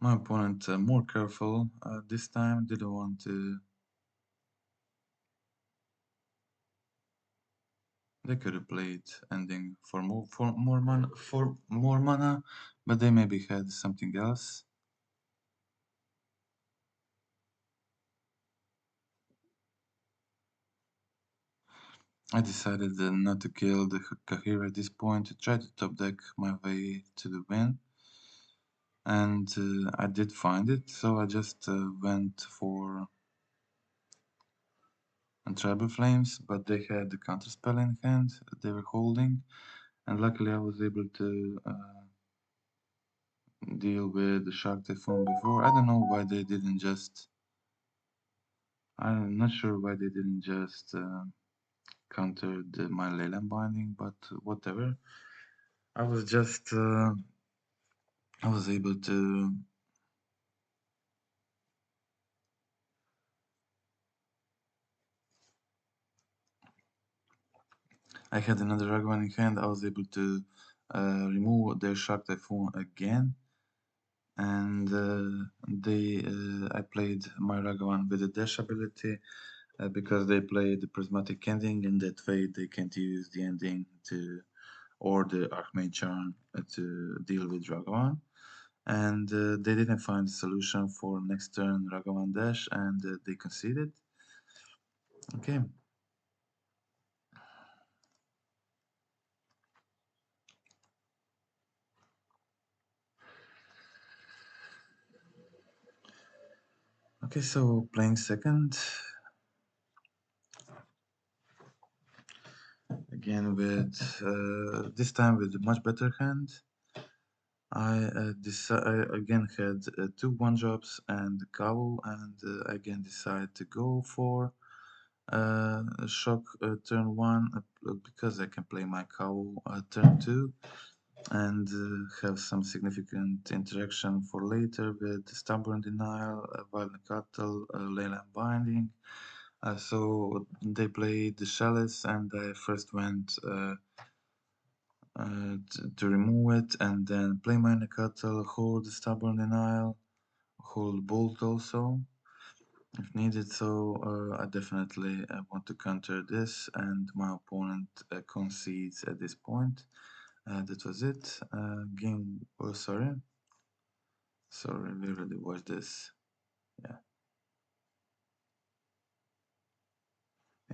My opponent more careful this time, didn't want to. They could have played ending for more mana, but they maybe had something else. I decided not to kill the Kahir at this point, to try to top deck my way to the win. And I did find it, so I just went for Tribal Flames, but they had the counterspell in hand they were holding, and luckily I was able to deal with the Shark Typhoon before. I don't know why they didn't just. I'm not sure why they didn't just counter my Leyland Binding, but whatever. I was just. I was able to. I had another Ragavan in hand. I was able to remove their Shark Typhoon again, and I played my Ragavan with a dash ability because they played the Prismatic Ending, and that way they can't use the ending to or the Archmage Charm to deal with Ragavan. And they didn't find a solution for next turn Ragavan Dash, and they conceded. Okay. Okay, so playing second. Again with this time with a much better hand. I again had two one drops and a cow, and again decide to go for shock turn one because I can play my cow turn two and have some significant interaction for later with stubborn denial, violent cattle, leyland binding. So they played the chalice, and I first went to remove it, and then play my Cattle, hold Stubborn Denial, hold Bolt also, if needed. So I definitely want to counter this, and my opponent concedes at this point. That was it. Game. Oh, sorry, we already watched this. Yeah.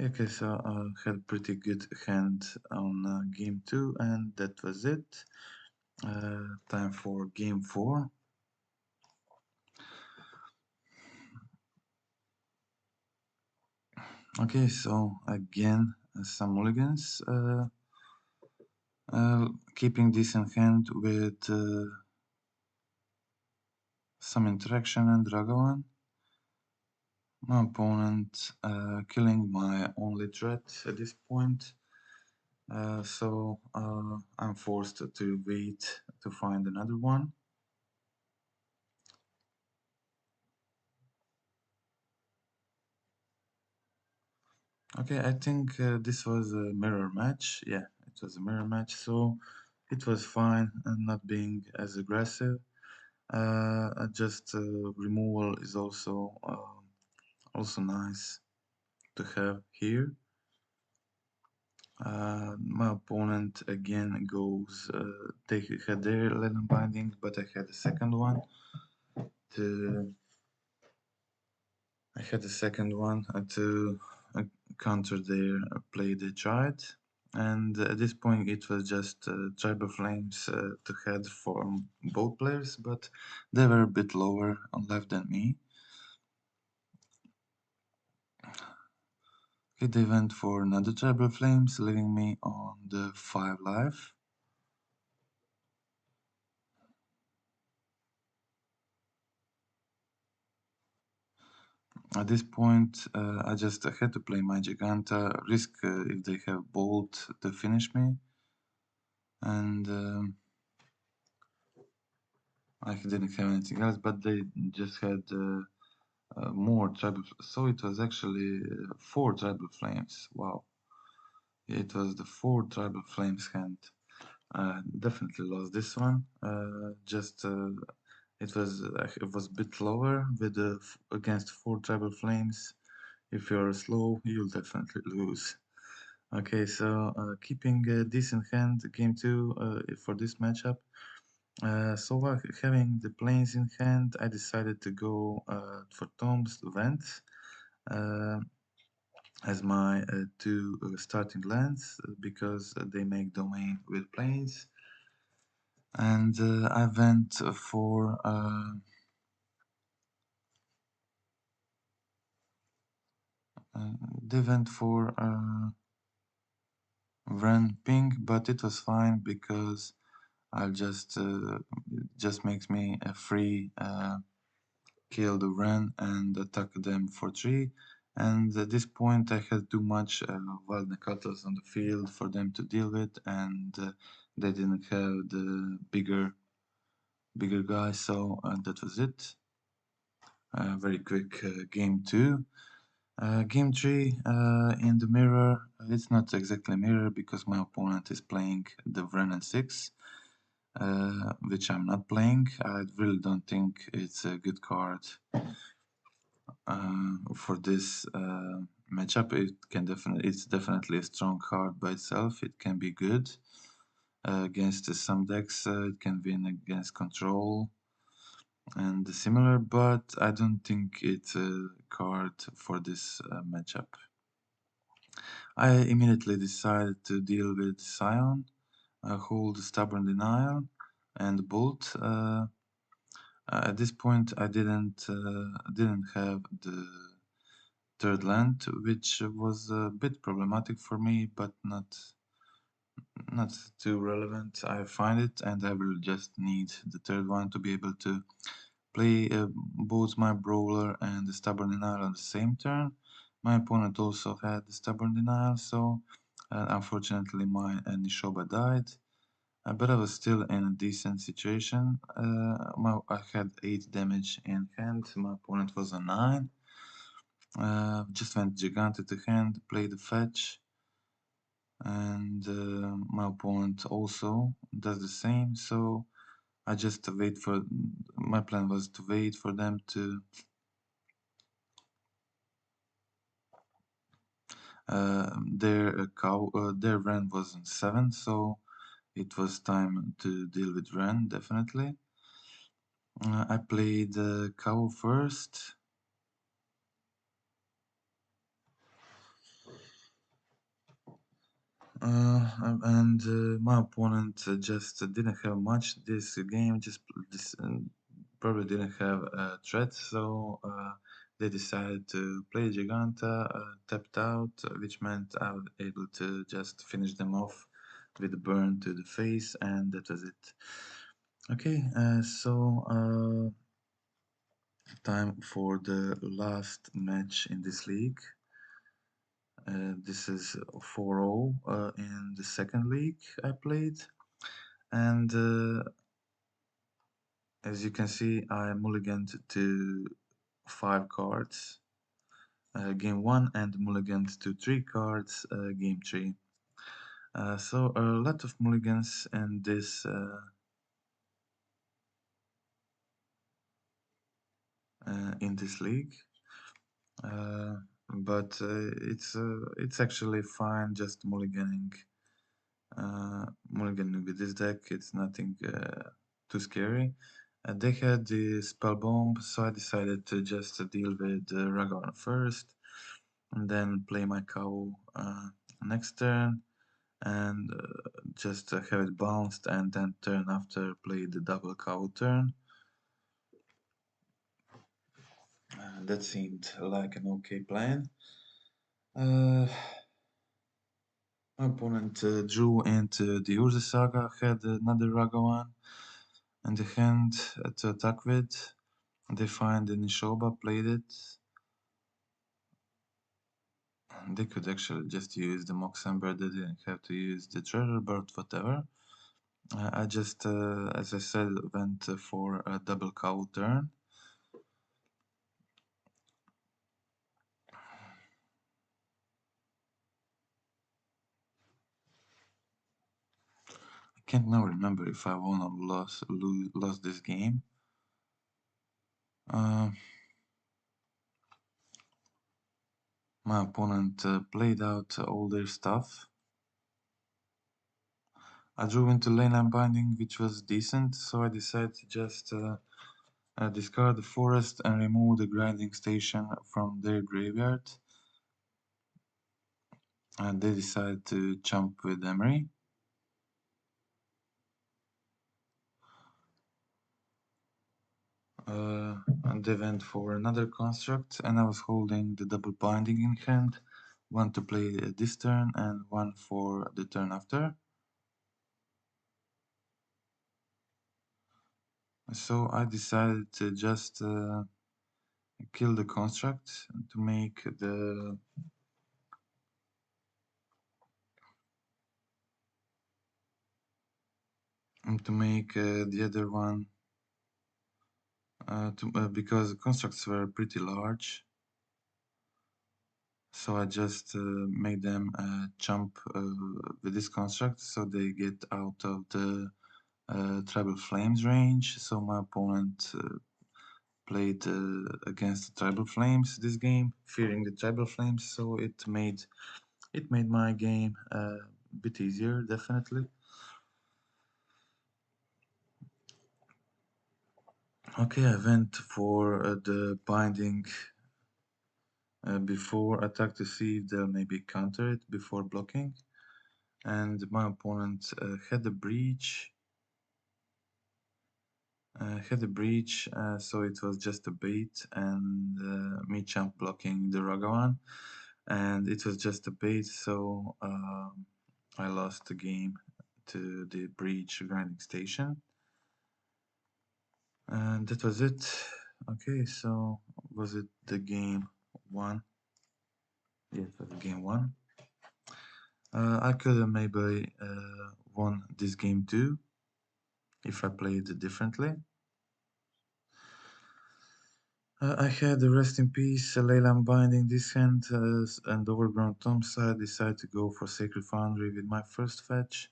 Okay, so I had pretty good hand on game 2, and that was it. Time for game 4. Okay, so again, some mulligans. Keeping this in hand with some interaction and Dragavan. My opponent killing my only threat at this point. So I'm forced to wait to find another one. Okay, I think this was a mirror match. Yeah, it was a mirror match, so it was fine and not being as aggressive. Just removal is also nice to have here. My opponent again goes. They had their Legend Binding, but I had a second one. To I had a second one to counter their play they tried. And at this point, it was just Tribal Flames to head for both players, but they were a bit lower on life than me. Okay, they went for another Tribal Flames, leaving me on the 5 life. At this point, I just had to play my Giganta, risk if they have Bolt to finish me, and I didn't have anything else, but they just had more tribal. So it was actually 4 tribal flames. Wow, it was the 4 tribal flames hand. Definitely lost this one. Just it was a bit lower with against 4 tribal flames. If you're slow, you'll definitely lose. Okay, so keeping a decent hand, game 2 for this matchup. So while having the planes in hand, I decided to go for Tom's Vents uh, as my 2 starting lands because they make domain with planes. And I went for they went for Ren Ping, but it was fine because I'll just makes me a free kill the Ren and attack them for 3. And at this point I had too much wild Nakatas on the field for them to deal with, and they didn't have the bigger guy, so that was it. Very quick game 2. Game 3 in the mirror. It's not exactly mirror because my opponent is playing the Ren 6. Which I'm not playing. I really don't think it's a good card for this matchup. It's definitely a strong card by itself. It can be good against some decks. It can win against control and similar, but I don't think it's a card for this matchup. I immediately decided to deal with Scion, hold Stubborn Denial, and Bolt. At this point, I didn't have the third land, which was a bit problematic for me, but not too relevant. I find it, and I will just need the third one to be able to play both my brawler and the stubborn denial on the same turn. My opponent also had the stubborn denial, so unfortunately my Nishoba died. But I was still in a decent situation. I had 8 damage in hand. My opponent was a 9. Just went Gigante to hand, played the fetch, and my opponent also does the same. So I just wait for. My plan was to wait for them to. Their Ren was in 7, so it was time to deal with Ren definitely. I played Cow first. And my opponent just didn't have much this game. This probably didn't have a threat, so they decided to play Giganta, tapped out, which meant I was able to just finish them off with a burn to the face, and that was it. Okay, so time for the last match in this league. This is 4-0 in the second league I played, and as you can see, I mulliganed to 5 cards game 1 and mulliganed to 3 cards game 3. So a lot of mulligans in this in this league. Uh, but it's actually fine just mulliganing with this deck. It's nothing too scary. They had the spell bomb, so I decided to just deal with Ragavan first, and then play my cow next turn, and just have it bounced, and then turn after play the double cow turn. That seemed like an okay plan. My opponent drew into the Urza Saga, had another Ragavan in the hand to attack with. They find the Nishoba, played it. They could actually just use the Moxember, they didn't have to use the Treasure Bird, whatever. I just, as I said, went for a double cow turn. I can't now remember if I won or lost this game. My opponent played out all their stuff. I drew into Leyline Binding, which was decent, so I decided to just discard the forest and remove the grinding station from their graveyard. And they decided to jump with Emery. And they went for another construct, and I was holding the double binding in hand, one to play this turn and one for the turn after. So I decided to just kill the construct to make the the other one because the constructs were pretty large. So I just made them jump with this construct so they get out of the Tribal Flames range. So my opponent played against the Tribal Flames this game, fearing the Tribal Flames. So it made my game a bit easier, definitely. Okay, I went for the binding before attack to see if they'll maybe counter it before blocking. And my opponent had a breach. So it was just a bait, and me jump blocking the Ragavan, and it was just a bait, so I lost the game to the breach grinding station. And that was it. Okay, so was it the game one? Yeah, it was game one. I could have maybe won this game too if I played differently. I had the Rest in Peace, Leyland Binding this hand, and Overgrown Tombs. I decided to go for Sacred Foundry with my first fetch.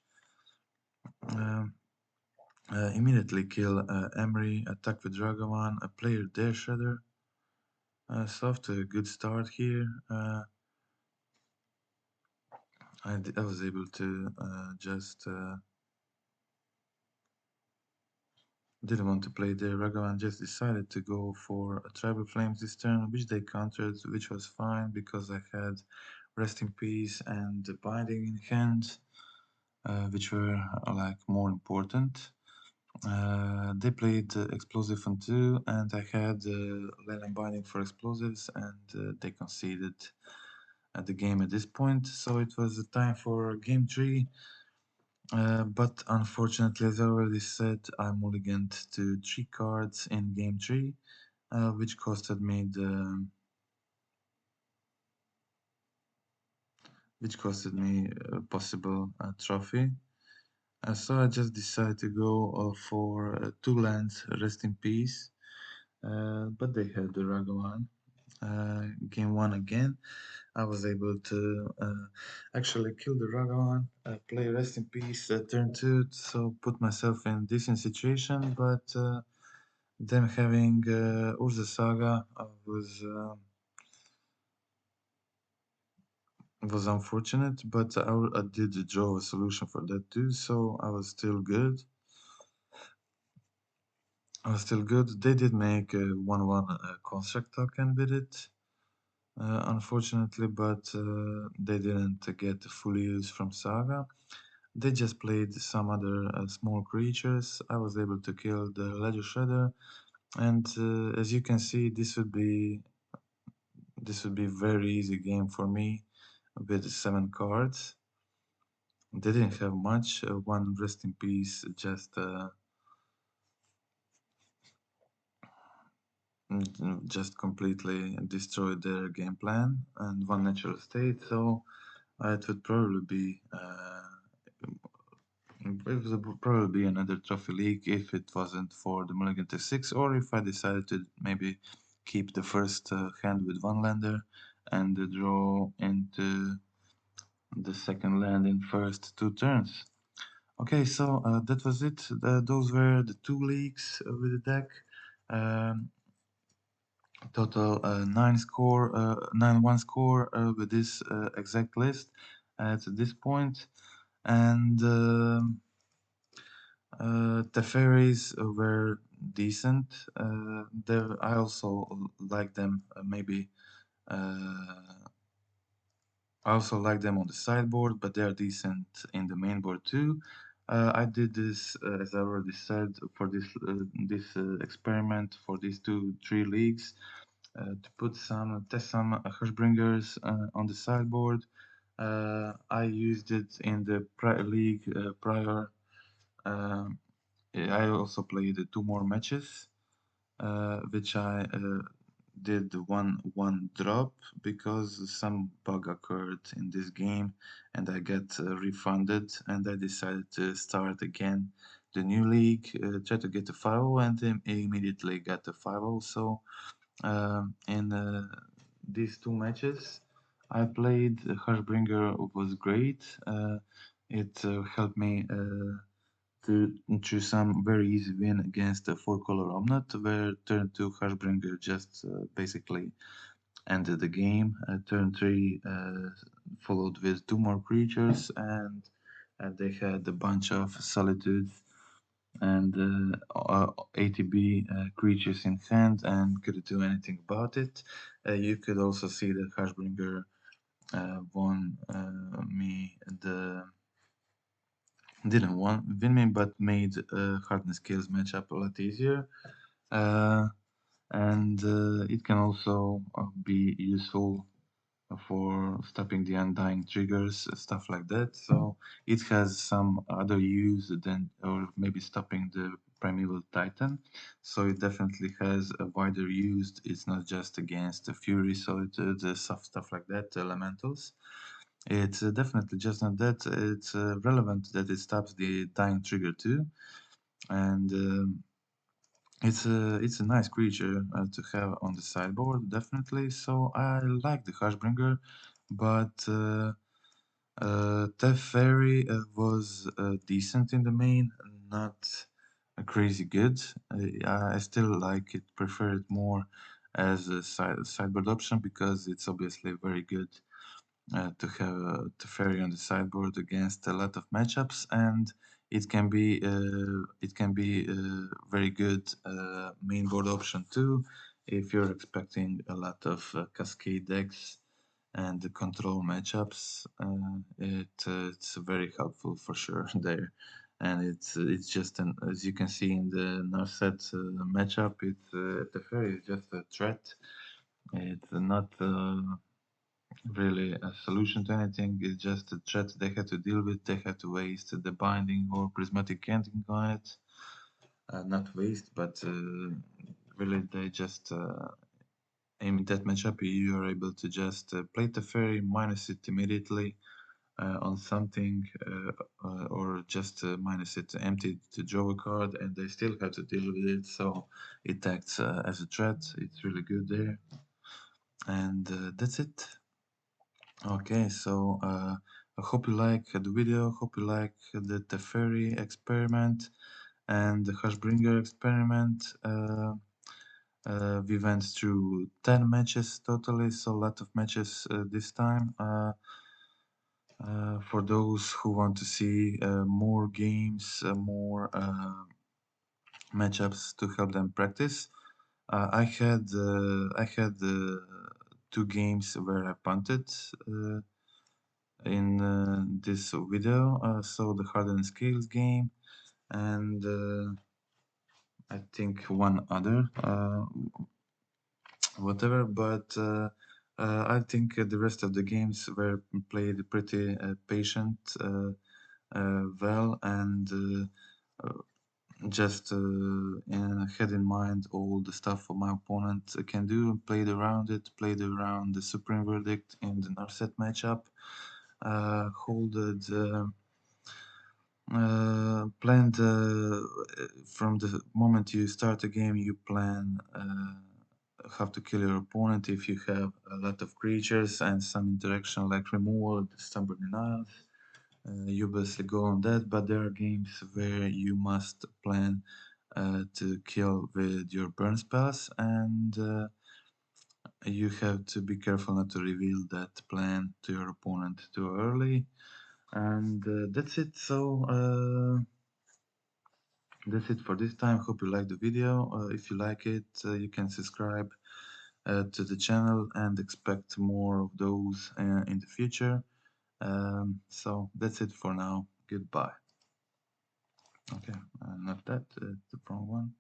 Um, Immediately kill Emery, attack with Dragavan, a player Dare Shredder. So after a good start here, I was able to just didn't want to play the Ragavan, just decided to go for a Tribal Flames this turn, which they countered, which was fine because I had Rest in Peace and the Binding in hand, which were like more important. They played Explosive on 2, and I had Leyland Binding for Explosives, and they conceded at the game at this point. So it was time for game 3. But unfortunately, as I already said, I mulliganed to 3 cards in game 3, which costed me a possible trophy. So I just decided to go for 2 lands, Rest in Peace, but they had the Ragavan. Game 1 again, I was able to actually kill the Ragavan, play Rest in Peace turn 2, so put myself in a decent situation, but Them having Urza Saga was unfortunate, but I did draw a solution for that too, so I was still good. They did make a 1/1 construct token with it, unfortunately, but they didn't get the full use from Saga. They just played some other small creatures. I was able to kill the Ledger Shredder, and as you can see, this would be very easy game for me with 7 cards. They didn't have much. One rest in peace just completely destroyed their game plan, and one natural state. So it would probably be another trophy league if it wasn't for the Mulligan to 6, or if I decided to maybe keep the first hand with one lander and draw into the second land in first 2 turns. Okay, so that was it. Those were the 2 leagues with the deck. Um, Total 9-1 score with this exact list at this point. And the fairies were decent. I also like them maybe. I also like them on the sideboard, but they are decent in the main board too. I did this, as I already said, for this experiment for these 3 leagues. To test some Hushbringers on the sideboard. I used it in the league prior. Um, I also played 2 more matches, which I did one drop because some bug occurred in this game, and I got refunded, and I decided to start again the new league, try to get a 5 and then immediately got a 5 so in these 2 matches I played, Hushbringer was great. It helped me to choose some very easy win against a 4-color Omnat, where turn 2 Hushbringer just basically ended the game. Turn 3 followed with 2 more creatures, and they had a bunch of solitudes and ATB creatures in hand and couldn't do anything about it. You could also see that Hushbringer won me the didn't win me, but made hardness kills matchup a lot easier. Uh, and it can also be useful for stopping the undying triggers, stuff like that. So it has some other use than, or maybe stopping the primeval titan. So it definitely has a wider use. It's not just against the fury, so the soft stuff like that, elementals. It's definitely just not that. It's relevant that it stops the dying trigger too, and it's a nice creature to have on the sideboard, definitely. So I like the Hushbringer, but Teferi was decent in the main, not crazy good. I still like it, prefer it more as a sideboard option because it's obviously very good to have Teferi on the sideboard against a lot of matchups, and it can be very good main board option too if you're expecting a lot of cascade decks and the control matchups. It's very helpful for sure there, and it's just as you can see in the Narset matchup, Teferi is just a threat. It's not really a solution to anything. It's just a threat they had to deal with. They had to waste the binding or prismatic ending on it. Not waste, but really they just in that matchup you are able to just play the fairy, minus it immediately on something, or just minus it empty to draw a card, and they still have to deal with it. So it acts as a threat. It's really good there, and that's it. Okay, so I hope you like the video, hope you like the Teferi experiment, And the Hushbringer experiment, we went through 10 matches totally, so a lot of matches this time. For those who want to see more games, more matchups to help them practice, I had 2 games where I punted in this video. So the Hardened Scales game and I think one other, whatever. But I think the rest of the games were played pretty patient, well, and just had in mind all the stuff my opponent can do, played around it, played around the Supreme Verdict in the Narset matchup, holded, planned from the moment you start a game, you plan how to kill your opponent if you have a lot of creatures and some interaction like removal, stubborn denials. You basically go on that, but there are games where you must plan to kill with your burn spells, and you have to be careful not to reveal that plan to your opponent too early. And that's it. So that's it for this time. Hope you like the video. If you like it, you can subscribe to the channel and expect more of those in the future. So that's it for now. Goodbye. Okay, not that, the wrong one.